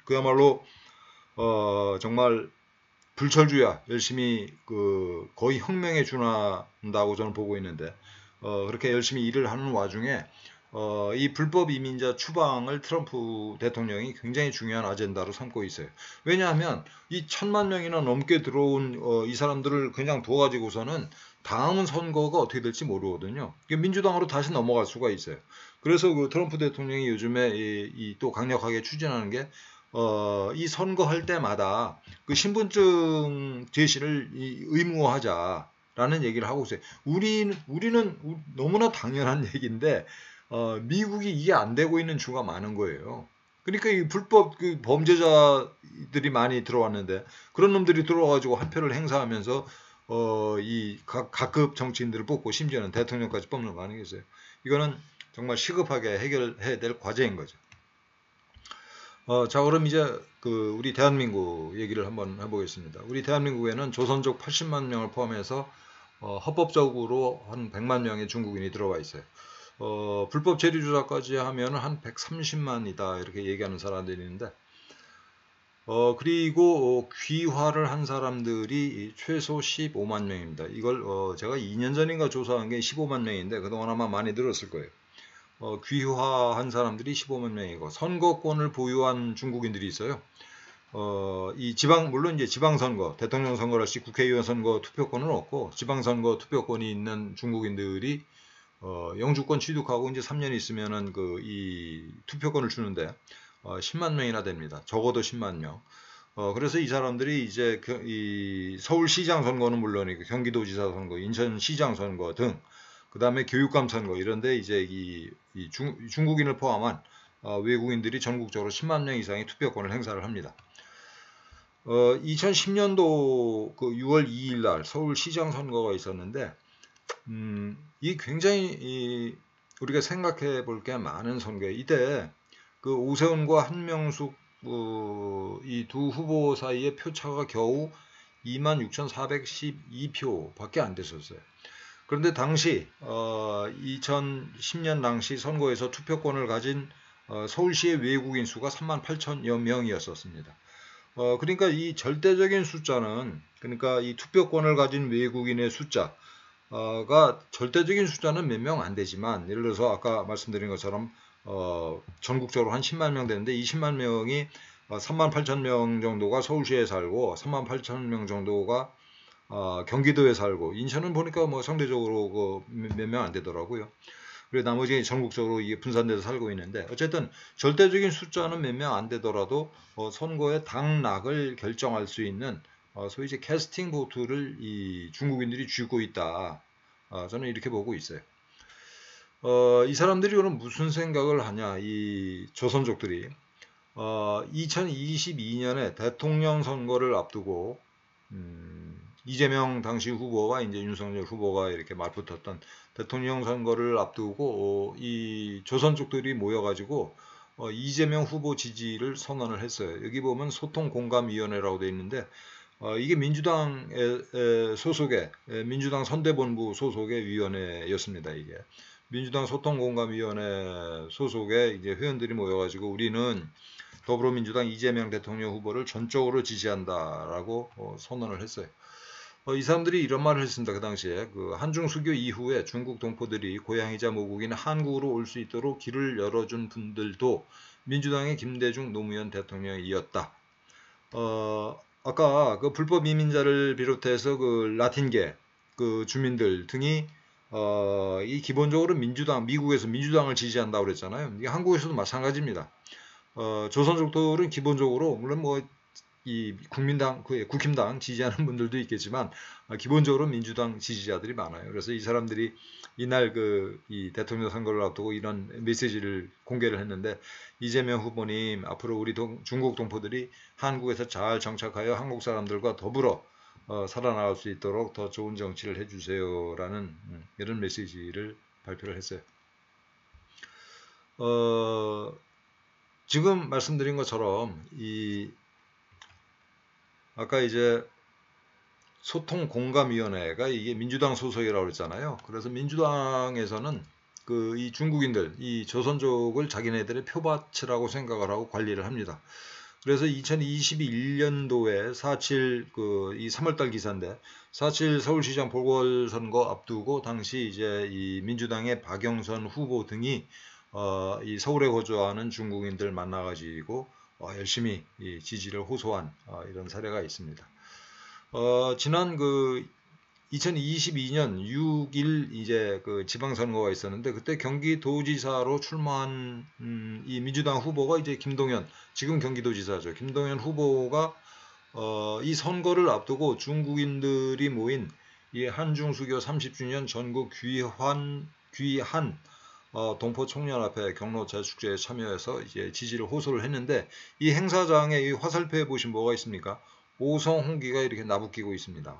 그야말로 정말 불철주야 열심히 거의 혁명에 준한다고 저는 보고 있는데 그렇게 열심히 일을 하는 와중에 이 불법 이민자 추방을 트럼프 대통령이 굉장히 중요한 아젠다로 삼고 있어요. 왜냐하면 이 1,000만 명이나 넘게 들어온 이 사람들을 그냥 둬가지고서는 다음 선거가 어떻게 될지 모르거든요. 민주당으로 다시 넘어갈 수가 있어요. 그래서 트럼프 대통령이 요즘에 또 강력하게 추진하는 게 이 선거할 때마다 신분증 제시를 의무화하자라는 얘기를 하고 있어요. 우리는 너무나 당연한 얘기인데 미국이 이게 안 되고 있는 주가 많은 거예요. 그러니까 이 불법 범죄자들이 많이 들어왔는데 그런 놈들이 들어와가지고 한 표를 행사하면서 이 각급 정치인들을 뽑고 심지어는 대통령까지 뽑는 거 아니겠어요? 이거는 정말 시급하게 해결해야 될 과제인 거죠. 자, 그럼 이제 우리 대한민국 얘기를 한번 해보겠습니다. 우리 대한민국에는 조선족 80만 명을 포함해서 헌법적으로 한 100만 명의 중국인이 들어와 있어요. 불법 체류주자까지 하면 한 130만이다 이렇게 얘기하는 사람들이 있는데 그리고 귀화를 한 사람들이 최소 15만 명입니다. 이걸 제가 2년 전인가 조사한 게 15만 명인데 그동안 아마 많이 늘었을 거예요. 귀화한 사람들이 15만 명이고 선거권을 보유한 중국인들이 있어요. 이 물론 이제 지방선거, 대통령 선거랄지 국회의원 선거 투표권은 없고 지방선거 투표권이 있는 중국인들이 영주권 취득하고 이제 3년 있으면은 이 투표권을 주는데 10만 명이나 됩니다. 적어도 10만 명. 그래서 이 사람들이 이제 이 서울시장 선거는 물론이고 경기도지사 선거, 인천시장 선거 등 그 다음에 교육감 선거 이런데 이제 중국인을 포함한 외국인들이 전국적으로 10만 명 이상의 투표권을 행사를 합니다. 2010년도 그 6월 2일 날 서울시장 선거가 있었는데 이 굉장히 우리가 생각해 볼 게 많은 선거예요. 이때 그 오세훈과 한명숙 이 두 후보 사이의 표차가 겨우 26,412표밖에 안 됐었어요. 그런데 당시 2010년 당시 선거에서 투표권을 가진 서울시의 외국인 수가 38,000여 명이었었습니다. 그러니까 이 절대적인 숫자는 그러니까 이 투표권을 가진 외국인의 숫자가 절대적인 숫자는 몇 명 안 되지만 예를 들어서 아까 말씀드린 것처럼 전국적으로 한 10만 명 되는데 이 10만 명이 38,000명 정도가 서울시에 살고 38,000명 정도가 경기도에 살고 인천은 보니까 뭐 상대적으로 몇 명 안 되더라고요. 그리고 나머지 전국적으로 이게 분산돼서 살고 있는데 어쨌든 절대적인 숫자는 몇 명 안 되더라도 선거의 당락을 결정할 수 있는 소위 이제 캐스팅 보트를 이 중국인들이 쥐고 있다. 저는 이렇게 보고 있어요. 이 사람들이 그럼 무슨 생각을 하냐? 이 조선족들이 2022년에 대통령 선거를 앞두고 이재명 당시 후보와 이제 윤석열 후보가 이렇게 맞붙었던 대통령 선거를 앞두고 이 조선족들이 모여가지고 이재명 후보 지지를 선언을 했어요. 여기 보면 소통공감위원회라고 되어 있는데 이게 민주당 소속의 민주당 선대본부 소속의 위원회였습니다. 이게 민주당 소통공감위원회 소속의 이제 회원들이 모여가지고 우리는 더불어민주당 이재명 대통령 후보를 전적으로 지지한다라고 선언을 했어요. 이 사람들이 이런 말을 했습니다. 그 당시에 그 한중수교 이후에 중국 동포들이 고향이자 모국인 한국으로 올 수 있도록 길을 열어준 분들도 민주당의 김대중 노무현 대통령이었다. 아까 그 불법 이민자를 비롯해서 그 라틴계 그 주민들 등이 이 기본적으로 미국에서 민주당을 지지한다고 그랬잖아요. 이게 한국에서도 마찬가지입니다. 조선족들은 기본적으로 물론 뭐 이 국힘당 지지하는 분들도 있겠지만 기본적으로 민주당 지지자들이 많아요. 그래서 이 사람들이 이날 이 대통령 선거를 앞두고 이런 메시지를 공개를 했는데 이재명 후보님 앞으로 우리 중국 동포들이 한국에서 잘 정착하여 한국 사람들과 더불어 살아나갈 수 있도록 더 좋은 정치를 해주세요라는 이런 메시지를 발표를 했어요. 지금 말씀드린 것처럼 아까 이제 소통공감위원회가 이게 민주당 소속이라고 그랬잖아요. 그래서 민주당에서는 이 중국인들, 이 조선족을 자기네들의 표밭이라고 생각을 하고 관리를 합니다. 그래서 2021년도에 4.7 이 3월달 기사인데 4.7 서울시장 보궐선거 앞두고 당시 이제 이 민주당의 박영선 후보 등이 이 서울에 거주하는 중국인들 만나가지고 열심히 이 지지를 호소한 이런 사례가 있습니다. 지난 2022년 6일 이제 지방선거가 있었는데 그때 경기도지사로 출마한 이 민주당 후보가 이제 김동연, 지금 경기도지사죠. 김동연 후보가 이 선거를 앞두고 중국인들이 모인 이 한중수교 30주년 전국 귀한 동포총련앞에 경로제축제에 참여해서 이제 지지를 호소를 했는데 이 행사장에 이 화살표에 보시면 뭐가 있습니까? 오성홍기가 이렇게 나부끼고 있습니다.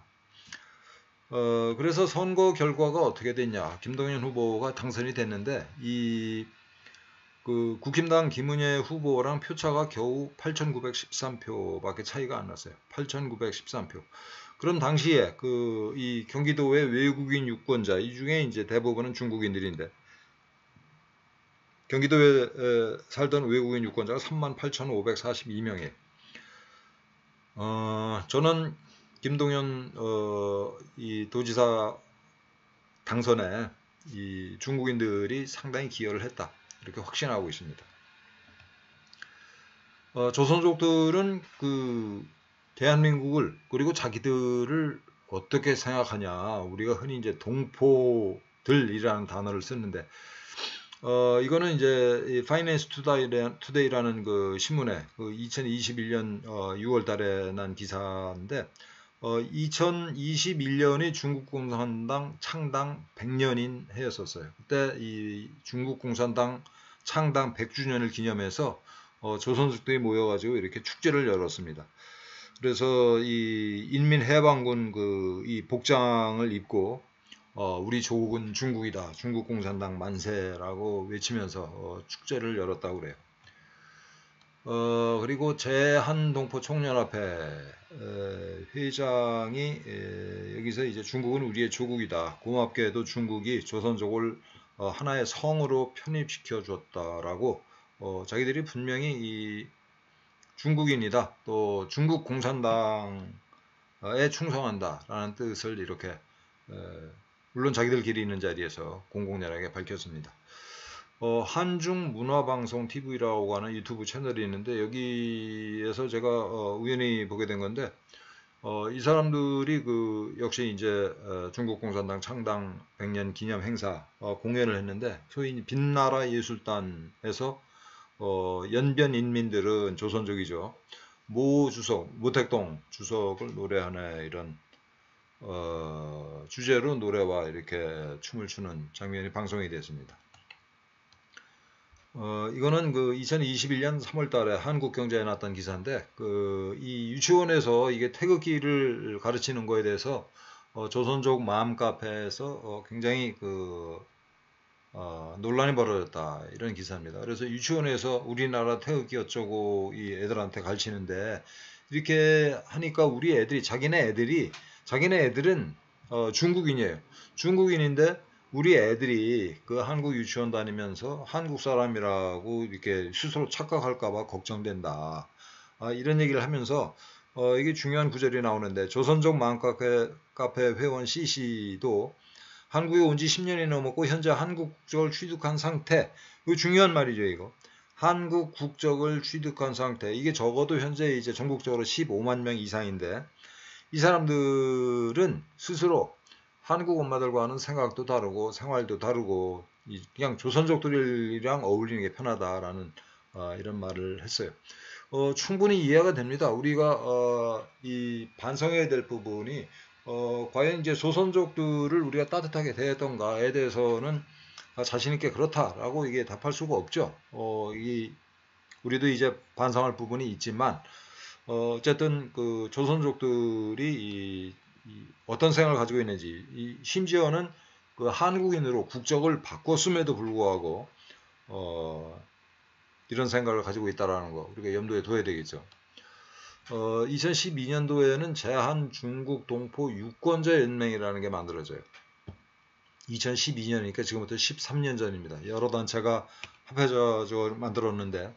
그래서 선거 결과가 어떻게 됐냐? 김동연 후보가 당선이 됐는데 국힘당 김은혜 후보랑 표차가 겨우 8,913표밖에 차이가 안 났어요. 8,913표. 그럼 당시에 이 경기도의 외국인 유권자 이 중에 이제 대부분은 중국인들인데 경기도에 살던 외국인 유권자가 38,542명이에요. 저는 김동연 이 도지사 당선에 이 중국인들이 상당히 기여를 했다, 이렇게 확신하고 있습니다. 조선족들은 그 대한민국을 그리고 자기들을 어떻게 생각하냐, 우리가 흔히 이제 동포들이라는 단어를 쓰는데 이거는 이제 이 파이낸스 투데이라는 그 신문에 그 2021년 6월 달에 난 기사인데 2021년이 중국 공산당 창당 100년인 해였었어요. 그때 이 중국 공산당 창당 100주년을 기념해서 조선족들이 모여가지고 이렇게 축제를 열었습니다. 그래서 이 인민해방군 이 복장을 입고 우리 조국은 중국이다, 중국 공산당 만세라고 외치면서 축제를 열었다고 그래요. 그리고 제한동포 총연합회 회장이 여기서 이제 중국은 우리의 조국이다, 고맙게도 중국이 조선족을 하나의 성으로 편입시켜 줬다라고 자기들이 분명히 이 중국인이다, 또 중국 공산당에 충성한다라는 뜻을 이렇게 물론 자기들끼리 있는 자리에서 공공연하게 밝혔습니다. 한중문화방송 TV라고 하는 유튜브 채널이 있는데 여기에서 제가 우연히 보게 된 건데 이 사람들이 역시 이제 중국 공산당 창당 100년 기념 행사 공연을 했는데 소위 빛나라 예술단에서 연변 인민들은 조선족이죠. 모 주석, 모택동 주석을 노래하는 이런 주제로 노래와 이렇게 춤을 추는 장면이 방송이 됐습니다. 이거는 2021년 3월 달에 한국경제에 났던 기사인데 이 유치원에서 이게 태극기를 가르치는 거에 대해서 조선족 마음카페에서 굉장히 논란이 벌어졌다, 이런 기사입니다. 그래서 유치원에서 우리나라 태극기 어쩌고 이 애들한테 가르치는데 이렇게 하니까 우리 애들이 자기네 애들은 중국인이에요. 중국인인데 우리 애들이 한국 유치원 다니면서 한국 사람이라고 이렇게 스스로 착각할까봐 걱정된다, 이런 얘기를 하면서 이게 중요한 구절이 나오는데 조선족 마음카페 회원 CC도 한국에 온 지 10년이 넘었고 현재 한국 국적을 취득한 상태. 이거 중요한 말이죠, 이거. 한국 국적을 취득한 상태. 이게 적어도 현재 이제 전국적으로 15만 명 이상인데 이 사람들은 스스로 한국 엄마들과 하는 생각도 다르고 생활도 다르고 그냥 조선족들이랑 어울리는 게 편하다라는 이런 말을 했어요. 충분히 이해가 됩니다. 우리가 이 반성해야 될 부분이 과연 이제 조선족들을 우리가 따뜻하게 대했던가에 대해서는 자신 있게 그렇다라고 이게 답할 수가 없죠. 우리도 이제 반성할 부분이 있지만 어쨌든 조선족들이 어떤 생각을 가지고 있는지, 심지어는 한국인으로 국적을 바꿨음에도 불구하고 이런 생각을 가지고 있다라는 거 우리가 염두에 둬야 되겠죠. 2012년도에는 제한중국동포 유권자연맹이라는 게 만들어져요. 2012년이니까 지금부터 13년 전입니다. 여러 단체가 합해져 만들었는데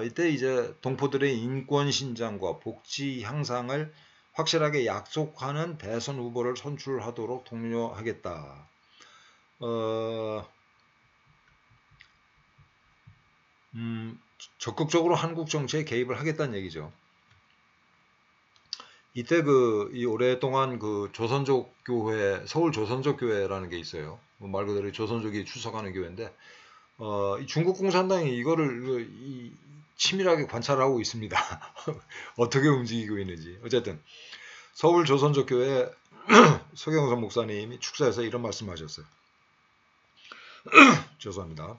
이때 이제 동포들의 인권 신장과 복지 향상을 확실하게 약속하는 대선 후보를 선출하도록 독려하겠다. 적극적으로 한국 정치에 개입을 하겠다는 얘기죠. 이때 이 오랫동안 조선족 교회, 서울 조선족 교회라는 게 있어요. 말 그대로 조선족이 출석하는 교회인데 이 중국 공산당이 이거를 치밀하게 관찰하고 있습니다. 어떻게 움직이고 있는지. 어쨌든 서울 조선족 교회 서경선 목사님이 축사에서 이런 말씀하셨어요. 죄송합니다.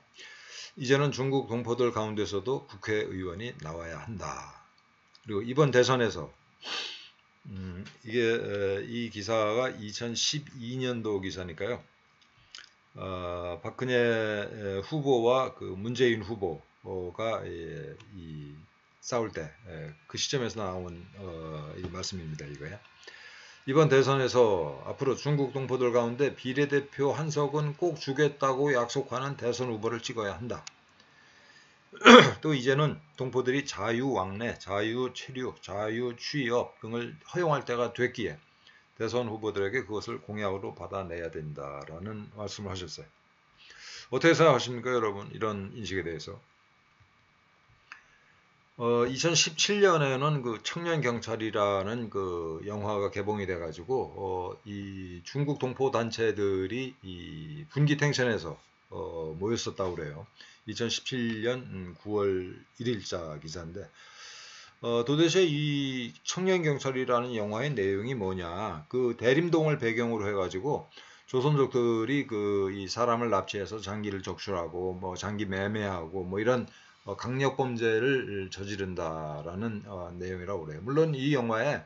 이제는 중국 동포들 가운데서도 국회의원이 나와야 한다. 그리고 이번 대선에서 이 기사가 2012년도 기사니까요. 박근혜 후보와 문재인 후보가 싸울 때 그 시점에서 나온 이 말씀입니다. 이거야. 이번 대선에서 앞으로 중국 동포들 가운데 비례대표 한 석은 꼭 주겠다고 약속하는 대선 후보를 찍어야 한다. 또 이제는 동포들이 자유왕래, 자유체류, 자유취업 등을 허용할 때가 됐기에 대선 후보들에게 그것을 공약으로 받아내야 된다라는 말씀을 하셨어요. 어떻게 생각하십니까, 여러분? 이런 인식에 대해서. 2017년에는 그 청년경찰이라는 그 영화가 개봉이 돼가지고, 이 중국 동포 단체들이 이 분기탱천에서 모였었다고 그래요. 2017년 9월 1일자 기사인데, 도대체 이 청년경찰이라는 영화의 내용이 뭐냐. 그 대림동을 배경으로 해가지고, 조선족들이 그 이 사람을 납치해서 장기를 적출하고, 뭐 장기 매매하고, 뭐 이런 강력 범죄를 저지른다라는 내용이라고 그래요. 물론 이 영화에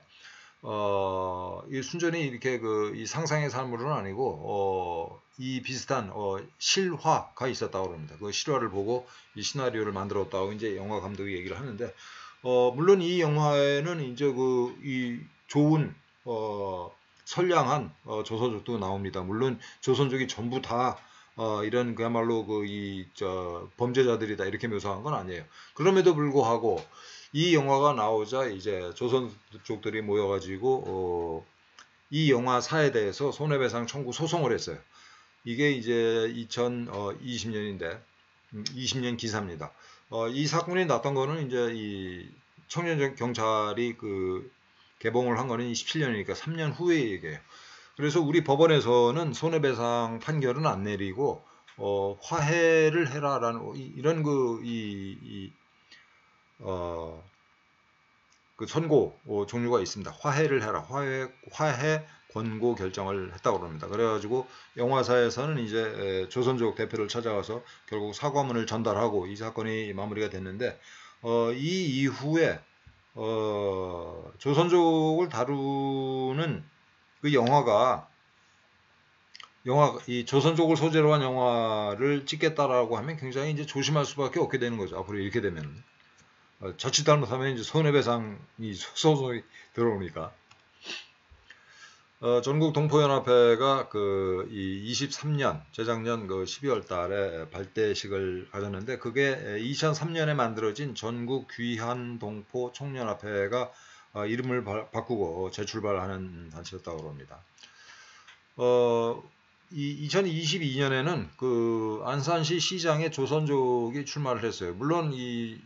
이 순전히 이렇게 그 이 상상의 산물은 아니고 이 비슷한 실화가 있었다고 합니다. 그 실화를 보고 이 시나리오를 만들었다고 이제 영화 감독이 얘기를 하는데 물론 이 영화에는 이제 그 이 좋은 선량한 조선족도 나옵니다. 물론 조선족이 전부 다 이런 그야말로 그 범죄자들이다 이렇게 묘사한 건 아니에요. 그럼에도 불구하고 이 영화가 나오자 이제 조선족들이 모여가지고 이 영화사에 대해서 손해배상 청구 소송을 했어요. 이게 이제 2020년인데 20년 기사입니다. 이 사건이 났던 거는 이제 이 청년 경찰이 그 개봉을 한 거는 27년이니까 3년 후의 얘기예요. 그래서 우리 법원에서는 손해배상 판결은 안 내리고 화해를 해라라는 이런 그 선고 종류가 있습니다. 화해를 해라. 화해 권고 결정을 했다고 합니다. 그래가지고 영화사에서는 이제 조선족 대표를 찾아가서 결국 사과문을 전달하고 이 사건이 마무리가 됐는데 이 이후에 조선족을 다루는 그 이 조선족을 소재로 한 영화를 찍겠다라고 하면 굉장히 이제 조심할 수밖에 없게 되는 거죠. 앞으로 이렇게 되면 자칫 잘못하면 이제 손해배상이 소송이 들어오니까. 전국 동포연합회가 이 23년 재작년 그 12월 달에 발대식을 가졌는데 그게 2003년에 만들어진 전국 귀한 동포 총연합회가 이름을 바꾸고 재출발하는 단체였다고 합니다. 2022년에는 그 안산시 시장에 조선족이 출마를 했어요. 물론 이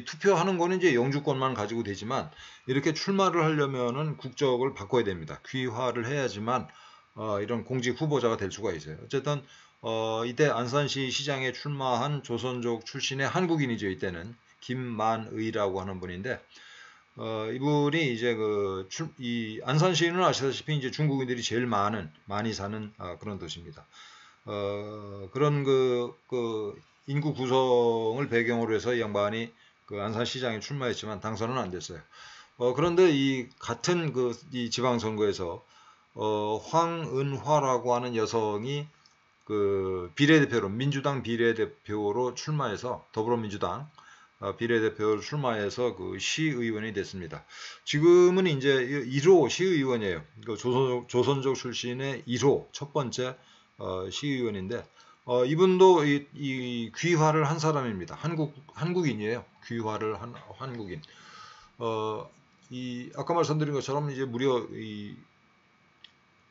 투표하는 거는 이제 영주권만 가지고 되지만 이렇게 출마를 하려면은 국적을 바꿔야 됩니다. 귀화를 해야지만 이런 공직 후보자가 될 수가 있어요. 어쨌든 이때 안산시 시장에 출마한 조선족 출신의 한국인이죠. 이때는 김만의라고 하는 분인데 이분이 이제 이 안산시는 아시다시피 이제 중국인들이 제일 많이 사는 그런 도시입니다. 그런 그 인구 구성을 배경으로 해서 이 양반이 그 안산시장에 출마했지만 당선은 안 됐어요. 그런데 이 같은 이 지방선거에서 황은화라고 하는 여성이 그 비례대표로 민주당 비례대표로 출마해서 더불어민주당 비례대표를 출마해서 그 시의원이 됐습니다. 지금은 이제 1호 시의원이에요. 그 조선족 출신의 1호 첫 번째 시의원인데 이분도 이 귀화를 한 사람입니다. 한국인이에요. 귀화를 한 한국인. 이 아까 말씀드린 것처럼 이제 무려 이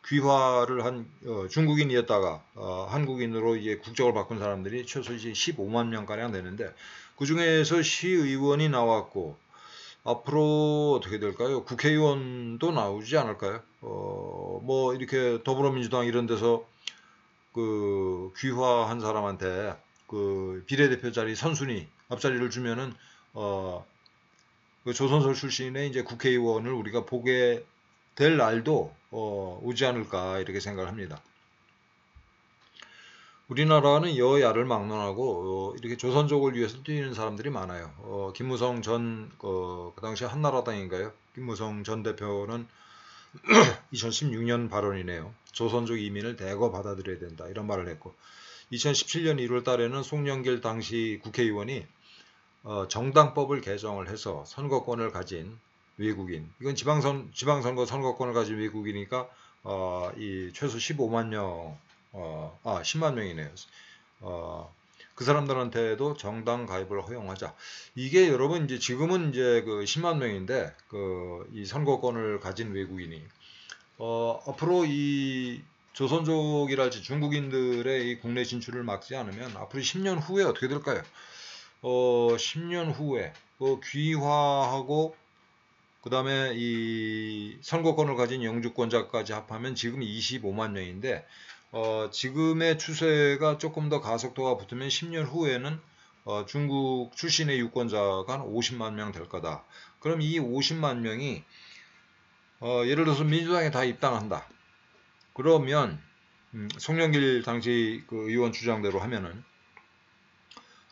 귀화를 한 중국인이었다가 한국인으로 이제 국적을 바꾼 사람들이 최소 이제 15만 명 가량 되는데 그 중에서 시의원이 나왔고 앞으로 어떻게 될까요? 국회의원도 나오지 않을까요? 뭐 이렇게 더불어민주당 이런 데서 그 귀화한 사람한테 그 비례대표 자리 선순위 앞자리를 주면은 그 조선소 출신의 이제 국회의원을 우리가 보게 될 날도 오지 않을까 이렇게 생각을 합니다. 우리나라는 여야를 막론하고 이렇게 조선족을 위해서 뛰는 사람들이 많아요. 김무성 그 당시 한나라당인가요? 김무성 전 대표는 2016년 발언이네요. 조선족 이민을 대거 받아들여야 된다 이런 말을 했고 2017년 1월 달에는 송영길 당시 국회의원이 정당법을 개정을 해서 선거권을 가진 외국인 이건 지방선거 선거권을 가진 외국이니까 이 최소 15만 명 10만 명이네요. 그 사람들한테도 정당 가입을 허용하자. 이게 여러분 이제 지금은 이제 그 10만 명인데 그 이 선거권을 가진 외국인이 앞으로 이 조선족이랄지 중국인들의 이 국내 진출을 막지 않으면 앞으로 10년 후에 어떻게 될까요? 10년 후에 귀화하고 그 다음에 이 선거권을 가진 영주권자까지 합하면 지금 25만 명인데 지금의 추세가 조금 더 가속도가 붙으면 10년 후에는 중국 출신의 유권자가 한 50만 명 될 거다. 그럼 이 50만 명이 예를 들어서 민주당에 다 입당한다. 그러면 송영길 당시 그 의원 주장대로 하면은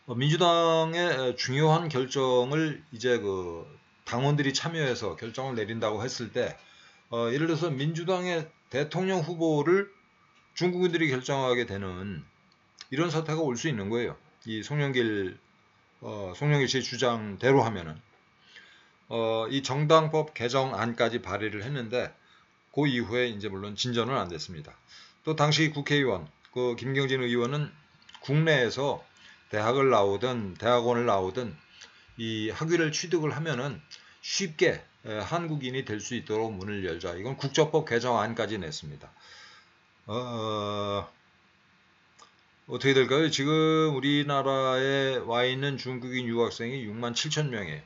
민주당의 중요한 결정을 이제 그 당원들이 참여해서 결정을 내린다고 했을 때 예를 들어서 민주당의 대통령 후보를 중국인들이 결정하게 되는 이런 사태가 올 수 있는 거예요. 이 송영길 씨의 주장대로 하면은 이 정당법 개정안까지 발의를 했는데 그 이후에 이제 물론 진전은 안 됐습니다. 또 당시 국회의원 그 김경진 의원은 국내에서 대학원을 나오든 이 학위를 취득을 하면은 쉽게 한국인이 될 수 있도록 문을 열자. 이건 국적법 개정안까지 냈습니다. 어떻게 될까요? 지금 우리나라에 와 있는 중국인 유학생이 6만 7천 명이에요.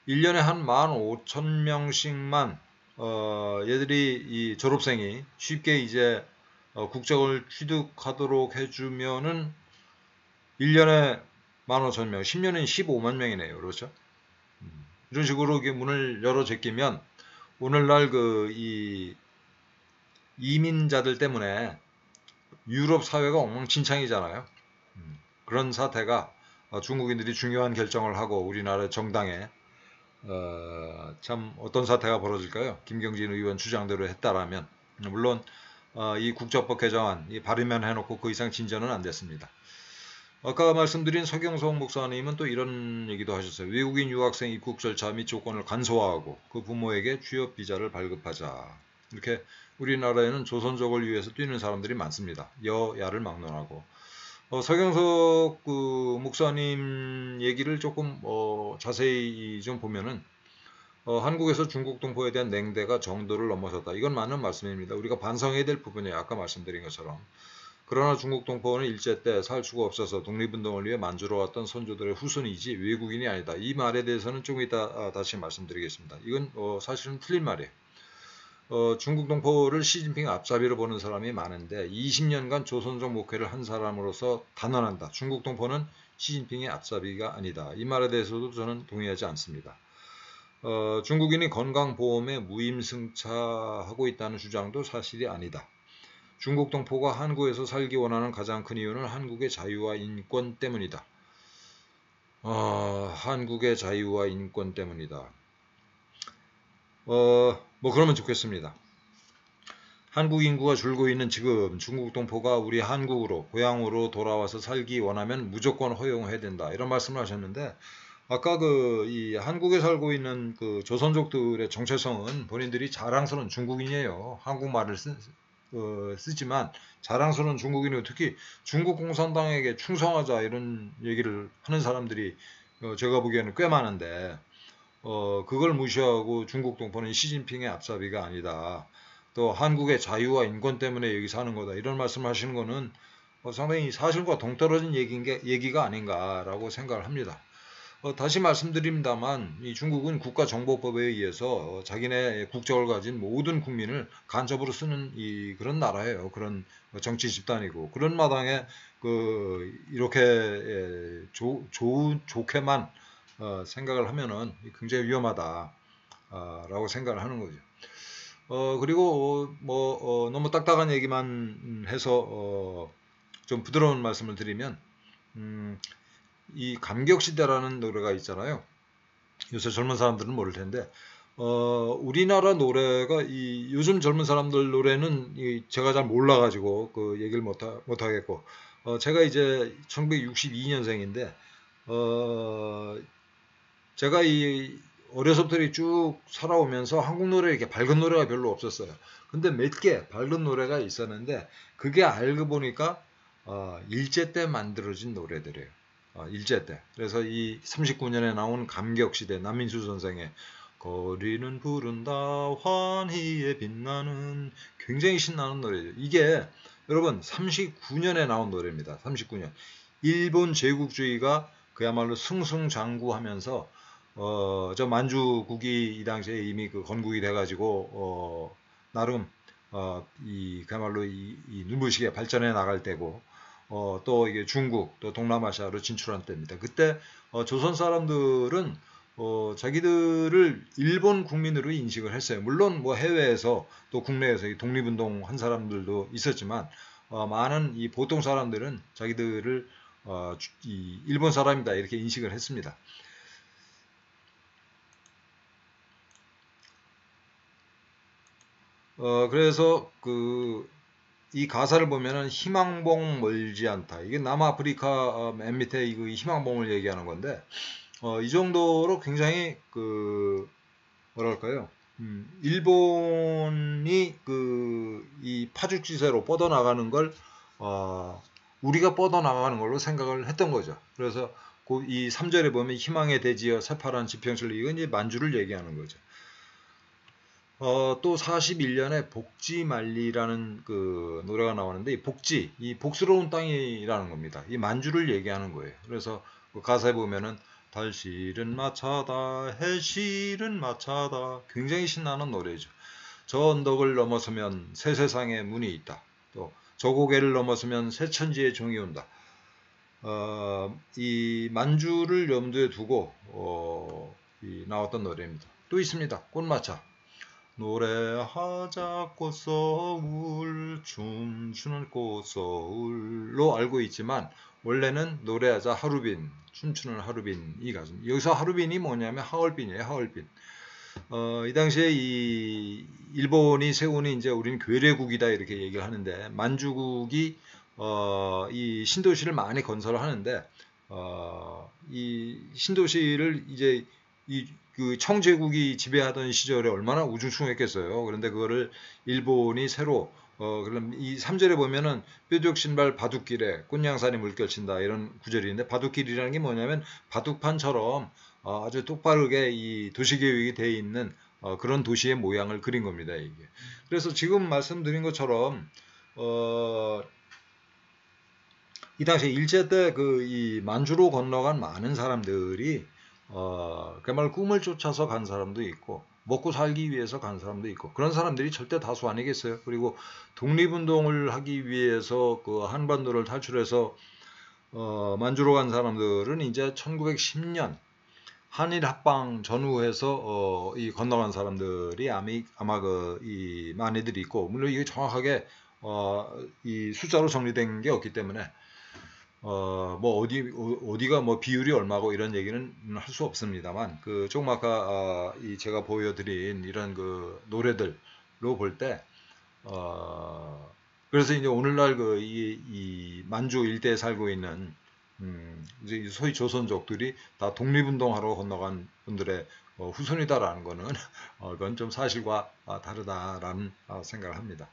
1년에 한 15,000명씩만 얘들이 이 졸업생이 쉽게 이제 국적을 취득하도록 해주면은 1년에 15,000명, 10년은 15만 명이네요. 그렇죠? 이런 식으로 문을 열어 제끼면 오늘날 그 이 이민자들 때문에 유럽 사회가 엉망진창이잖아요. 그런 사태가 중국인들이 중요한 결정을 하고 우리나라 정당에 참 어떤 사태가 벌어질까요? 김경진 의원 주장대로 했다라면 물론 이 국적법 개정안 발의만 해놓고 그 이상 진전은 안 됐습니다. 아까 말씀드린 서경석 목사님은 또 이런 얘기도 하셨어요. 외국인 유학생 입국 절차 및 조건을 간소화하고 그 부모에게 취업 비자를 발급하자. 이렇게 우리나라에는 조선족을 위해서 뛰는 사람들이 많습니다. 여야를 막론하고. 서경석 그 목사님 얘기를 조금 자세히 좀 보면은 한국에서 중국 동포에 대한 냉대가 정도를 넘어섰다. 이건 맞는 말씀입니다. 우리가 반성해야 될 부분이에요. 아까 말씀드린 것처럼. 그러나 중국 동포는 일제 때 살 수가 없어서 독립운동을 위해 만주러왔던 선조들의 후손이지 외국인이 아니다. 이 말에 대해서는 좀 이따 다시 말씀드리겠습니다. 이건 사실은 틀린 말이에요. 중국 동포를 시진핑 앞잡이로 보는 사람이 많은데 20년간 조선족 목회를 한 사람으로서 단언한다. 중국 동포는 시진핑의 앞잡이가 아니다. 이 말에 대해서도 저는 동의하지 않습니다. 중국인이 건강보험에 무임승차하고 있다는 주장도 사실이 아니다. 중국 동포가 한국에서 살기 원하는 가장 큰 이유는 한국의 자유와 인권 때문이다. 한국의 자유와 인권 때문이다. 뭐 그러면 좋겠습니다. 한국 인구가 줄고 있는 지금 중국 동포가 우리 한국으로 고향으로 돌아와서 살기 원하면 무조건 허용해야 된다. 이런 말씀을 하셨는데 아까 이 한국에 살고 있는 그 조선족들의 정체성은 본인들이 자랑스러운 중국인이에요. 한국말을 쓰지만 자랑스러운 중국인이고 특히 중국 공산당에게 충성하자 이런 얘기를 하는 사람들이 제가 보기에는 꽤 많은데 그걸 무시하고 중국 동포는 시진핑의 앞잡이가 아니다. 또 한국의 자유와 인권 때문에 여기 사는 거다. 이런 말씀을 하시는 거는 상당히 사실과 동떨어진 얘기가 아닌가라고 생각을 합니다. 다시 말씀드립니다만 이 중국은 국가정보법에 의해서 자기네 국적을 가진 모든 국민을 간접으로 쓰는 그런 나라예요. 그런 정치 집단이고 그런 마당에 이렇게 좋게만 생각을 하면은 굉장히 위험하다라고 생각을 하는 거죠. 그리고 너무 딱딱한 얘기만 해서 좀 부드러운 말씀을 드리면 이 감격시대라는 노래가 있잖아요. 요새 젊은 사람들은 모를 텐데 우리나라 노래가 요즘 젊은 사람들 노래는 제가 잘 몰라가지고 그 얘기를 못하겠고 제가 이제 1962년생인데 제가 어려서부터 쭉 살아오면서 한국 노래에 이렇게 밝은 노래가 별로 없었어요. 근데 몇 개 밝은 노래가 있었는데 그게 알고 보니까 일제 때 만들어진 노래들이에요. 일제 때. 그래서 이 39년에 나온 감격시대 남민수 선생의 거리는 부른다 환희에 빛나는 굉장히 신나는 노래죠. 이게 여러분 39년에 나온 노래입니다. 39년. 일본 제국주의가 그야말로 승승장구하면서 저 만주국이 이 당시에 이미 그 건국이 돼가지고 나름 그야말로 이 눈부시게 발전해 나갈 때고 또 이게 중국 또 동남아시아로 진출한 때입니다. 그때 조선 사람들은 자기들을 일본 국민으로 인식을 했어요. 물론 뭐 해외에서 또 국내에서 독립운동 한 사람들도 있었지만 많은 이 보통 사람들은 자기들을 이 일본 사람이다 이렇게 인식을 했습니다. 그래서 이 가사를 보면은 희망봉 멀지 않다. 이게 남아프리카 맨 밑에 이 희망봉을 얘기하는 건데 이 정도로 굉장히 뭐랄까요? 일본이 이 파죽지세로 뻗어나가는 걸 우리가 뻗어나가는 걸로 생각을 했던 거죠. 그래서 이 3절에 보면 희망의 대지여 새파란 지평실 이건 이제 만주를 얘기하는 거죠. 또 41년에 복지만리라는 노래가 나오는데 이 복스러운 땅이라는 겁니다. 이 만주를 얘기하는 거예요. 그래서 가사에 보면은 달실은 마차다 해실은 마차다 굉장히 신나는 노래죠. 저 언덕을 넘어서면 새 세상의 문이 있다. 또 저 고개를 넘어서면 새 천지의 종이 온다. 이 만주를 염두에 두고 나왔던 노래입니다. 또 있습니다. 꽃마차. 노래하자 꽃서울 춤추는 꽃서울로 알고 있지만 원래는 노래하자 하루빈 춤추는 하루빈이 가수입니다. 여기서 하루빈이 뭐냐면 하얼빈이에요. 하얼빈. 이 당시에 이 일본이 세우는 이제 우리는 괴뢰국이다 이렇게 얘기를 하는데 만주국이 이 신도시를 많이 건설을 하는데 이 신도시를 이제 그 청제국이 지배하던 시절에 얼마나 우중충했겠어요. 그런데 그거를 일본이 새로 그럼 이 3절에 보면은 뾰족 신발 바둑길에 꽃양산이 물결친다 이런 구절이 있는데 바둑길이라는 게 뭐냐면 바둑판처럼 아주 똑바르게 이 도시계획이 되어 있는 그런 도시의 모양을 그린 겁니다. 이게. 그래서 지금 말씀드린 것처럼 이 당시 일제 때 이 만주로 건너간 많은 사람들이 그야말로 꿈을 쫓아서 간 사람도 있고 먹고 살기 위해서 간 사람도 있고 그런 사람들이 절대 다수 아니겠어요. 그리고 독립운동을 하기 위해서 한반도를 탈출해서 만주로 간 사람들은 이제 1910년 한일 합방 전후해서 이 건너간 사람들이 아마 이 많이들 있고 물론 이게 정확하게 이 숫자로 정리된 게 없기 때문에 뭐 어디가 뭐 비율이 얼마고 이런 얘기는 할 수 없습니다만 조금 아까 제가 보여드린 이런 노래들로 볼 때 그래서 이제 오늘날 이 만주 일대에 살고 있는 이제 소위 조선족들이 다 독립운동하러 건너간 분들의 후손이다라는 거는 그건 좀 사실과 다르다라는 생각을 합니다.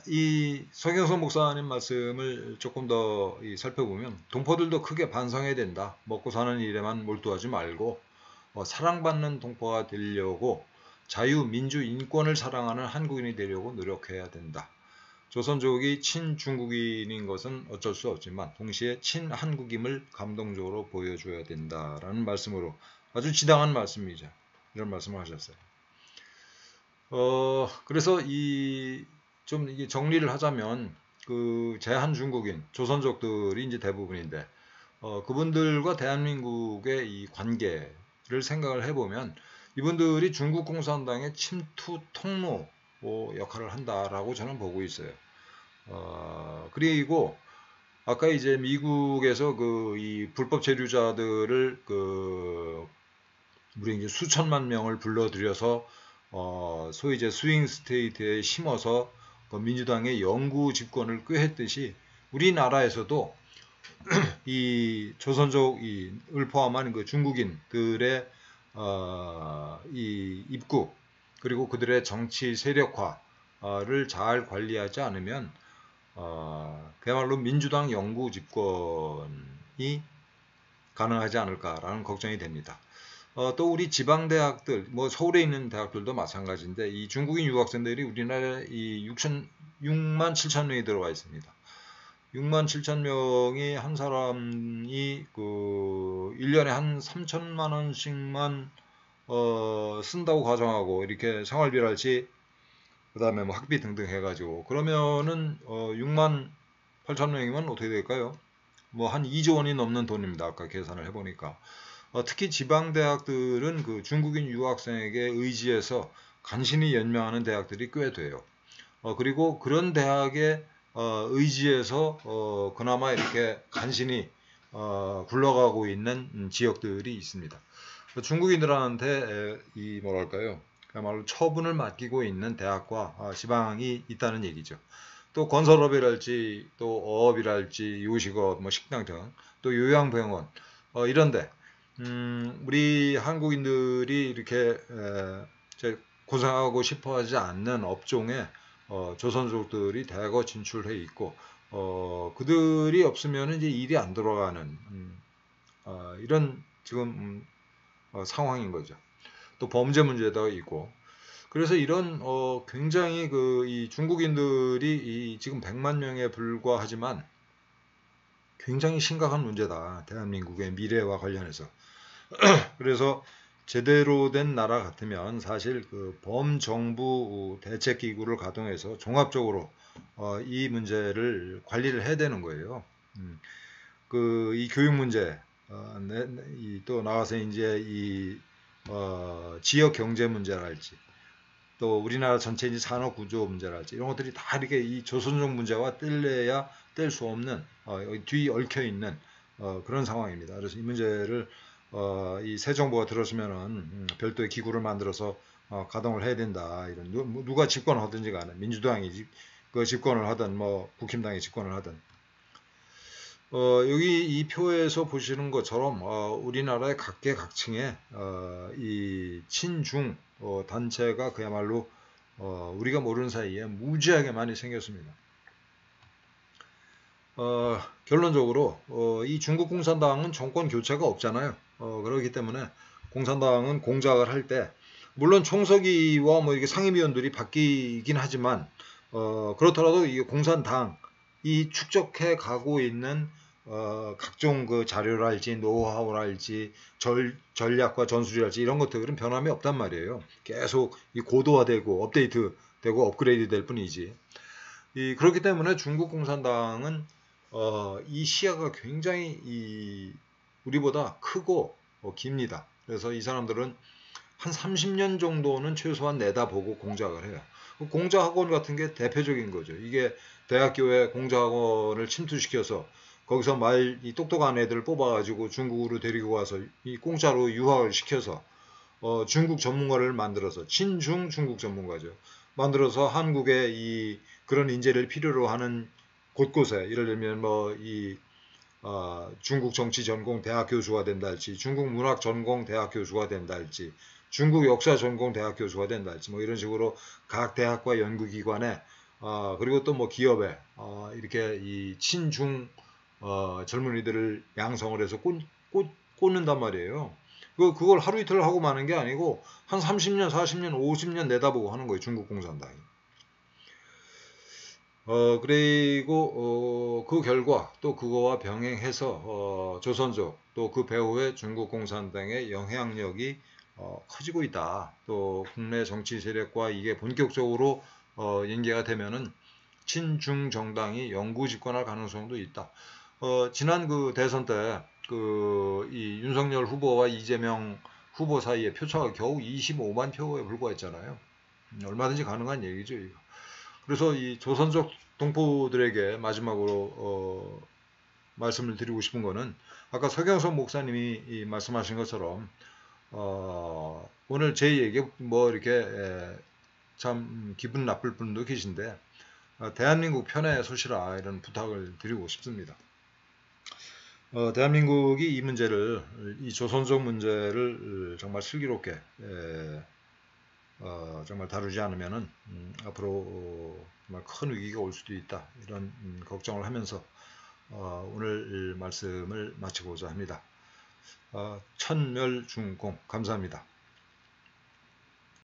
이 성경섭 목사님 말씀을 조금 더 살펴보면 동포들도 크게 반성해야 된다. 먹고 사는 일에만 몰두하지 말고 사랑받는 동포가 되려고 자유, 민주, 인권을 사랑하는 한국인이 되려고 노력해야 된다. 조선족이 친중국인인 것은 어쩔 수 없지만 동시에 친한국임을 감동적으로 보여줘야 된다라는 말씀으로 아주 지당한 말씀이죠. 이런 말씀을 하셨어요. 그래서 좀 이게 정리를 하자면 제한중국인 조선족들이 이제 대부분인데 그분들과 대한민국의 이 관계를 생각을 해보면 이분들이 중국 공산당의 침투 통로 역할을 한다라고 저는 보고 있어요. 그리고 아까 이제 미국에서 이 불법 체류자들을 우리 이제 수천만 명을 불러들여서 소위 이제 스윙 스테이트에 심어서 민주당의 영구 집권을 꾀했듯이 우리나라에서도 이 조선족을 포함한 중국인들의 이 입국 그리고 그들의 정치 세력화를 잘 관리하지 않으면 그야말로 민주당 영구 집권이 가능하지 않을까라는 걱정이 됩니다. 또 우리 지방대학들, 뭐 서울에 있는 대학들도 마찬가지인데 이 중국인 유학생들이 우리나라에 이 6만 7천 명이 들어와 있습니다. 6만 7천 명이 한 사람이 그 1년에 한 3천만 원씩만 쓴다고 가정하고 이렇게 생활비를 할지 그다음에 뭐 학비 등등 해가지고 그러면은 6만 8천 명이면 어떻게 될까요? 뭐 한 2조 원이 넘는 돈입니다. 아까 계산을 해보니까. 특히 지방대학들은 그 중국인 유학생에게 의지해서 간신히 연명하는 대학들이 꽤 돼요. 그리고 그런 대학에 의지해서 그나마 이렇게 간신히 굴러가고 있는 지역들이 있습니다. 중국인들한테 이 뭐랄까요? 그야말로 처분을 맡기고 있는 대학과 지방이 있다는 얘기죠. 또 건설업이랄지 또 어업이랄지 요식업, 뭐 식당 등 또 요양병원 이런데 우리 한국인들이 이렇게 고생하고 싶어하지 않는 업종에 조선족들이 대거 진출해 있고 그들이 없으면 이제 일이 안 돌아가는 이런 지금 상황인 거죠. 또 범죄 문제도 있고 그래서 이런 굉장히 이 중국인들이 이 지금 100만 명에 불과하지만 굉장히 심각한 문제다. 대한민국의 미래와 관련해서. 그래서 제대로 된 나라 같으면 사실 그 범정부 대책기구를 가동해서 종합적으로 이 문제를 관리를 해야 되는 거예요. 이 교육 문제, 또 나와서 이제 이 지역 경제 문제랄지, 또 우리나라 전체 이제 산업 구조 문제랄지 이런 것들이 다 이렇게 이 조선족 문제와 뗄래야 뗄 수 없는 뒤 얽혀 있는 그런 상황입니다. 그래서 이 문제를 이 새 정부가 들어서면은 별도의 기구를 만들어서 가동을 해야 된다. 이런 누가 집권을 하든지 간에 민주당이 그 집권을 하든 뭐 국힘당이 집권을 하든 여기 이 표에서 보시는 것처럼 우리나라의 각계각층의 이 친중 단체가 그야말로 우리가 모르는 사이에 무지하게 많이 생겼습니다. 결론적으로 이 중국 공산당은 정권 교체가 없잖아요. 그렇기 때문에 공산당은 공작을 할 때 물론 총서기와 뭐 이렇게 상임위원들이 바뀌긴 하지만 그렇더라도 이 공산당이 축적해 가고 있는 각종 그 자료랄지 노하우랄지 전략과 전술이랄지 이런 것들은 변함이 없단 말이에요. 계속 이 고도화되고 업데이트되고 업그레이드 될 뿐이지. 그렇기 때문에 중국 공산당은 이 시야가 굉장히 우리보다 크고 깁니다. 그래서 이 사람들은 한 30년 정도는 최소한 내다보고 공작을 해요. 공작학원 같은 게 대표적인 거죠. 이게 대학교에 공작학원을 침투시켜서 거기서 이 똑똑한 애들을 뽑아가지고 중국으로 데리고 와서 이 공짜로 유학을 시켜서 중국 전문가를 만들어서 친중 중국 전문가죠. 만들어서 한국의 그런 인재를 필요로 하는 곳곳에 예를 들면 중국 정치 전공 대학 교수가 된다 할지 중국 문학 전공 대학 교수가 된다 할지 중국 역사 전공 대학 교수가 된다 할지 뭐 이런 식으로 각 대학과 연구기관에 그리고 또 뭐 기업에 이렇게 이 친중 젊은이들을 양성을 해서 꽂는단 말이에요. 그걸 하루 이틀 하고 마는 게 아니고 한 30년, 40년, 50년 내다보고 하는 거예요. 중국 공산당이. 그리고 그 결과 또 그거와 병행해서 조선족 또 그 배후에 중국 공산당의 영향력이 커지고 있다. 또 국내 정치 세력과 이게 본격적으로 연계가 되면은 친중 정당이 영구 집권할 가능성도 있다. 지난 그 대선 때 이 윤석열 후보와 이재명 후보 사이에 표차가 겨우 25만 표에 불과했잖아요. 얼마든지 가능한 얘기죠. 이거. 그래서 이 조선족 동포들에게 마지막으로 말씀을 드리고 싶은 거는 아까 서경석 목사님이 말씀하신 것처럼 오늘 제 얘기 뭐 이렇게 참 기분 나쁠 분도 계신데 대한민국 편에 서시라 이런 부탁을 드리고 싶습니다. 대한민국이 이 문제를, 이 조선족 문제를 정말 슬기롭게 정말 다루지 않으면은 앞으로 정말 큰 위기가 올 수도 있다, 이런 걱정을 하면서 오늘 말씀을 마치고자 합니다. 천멸중공 감사합니다.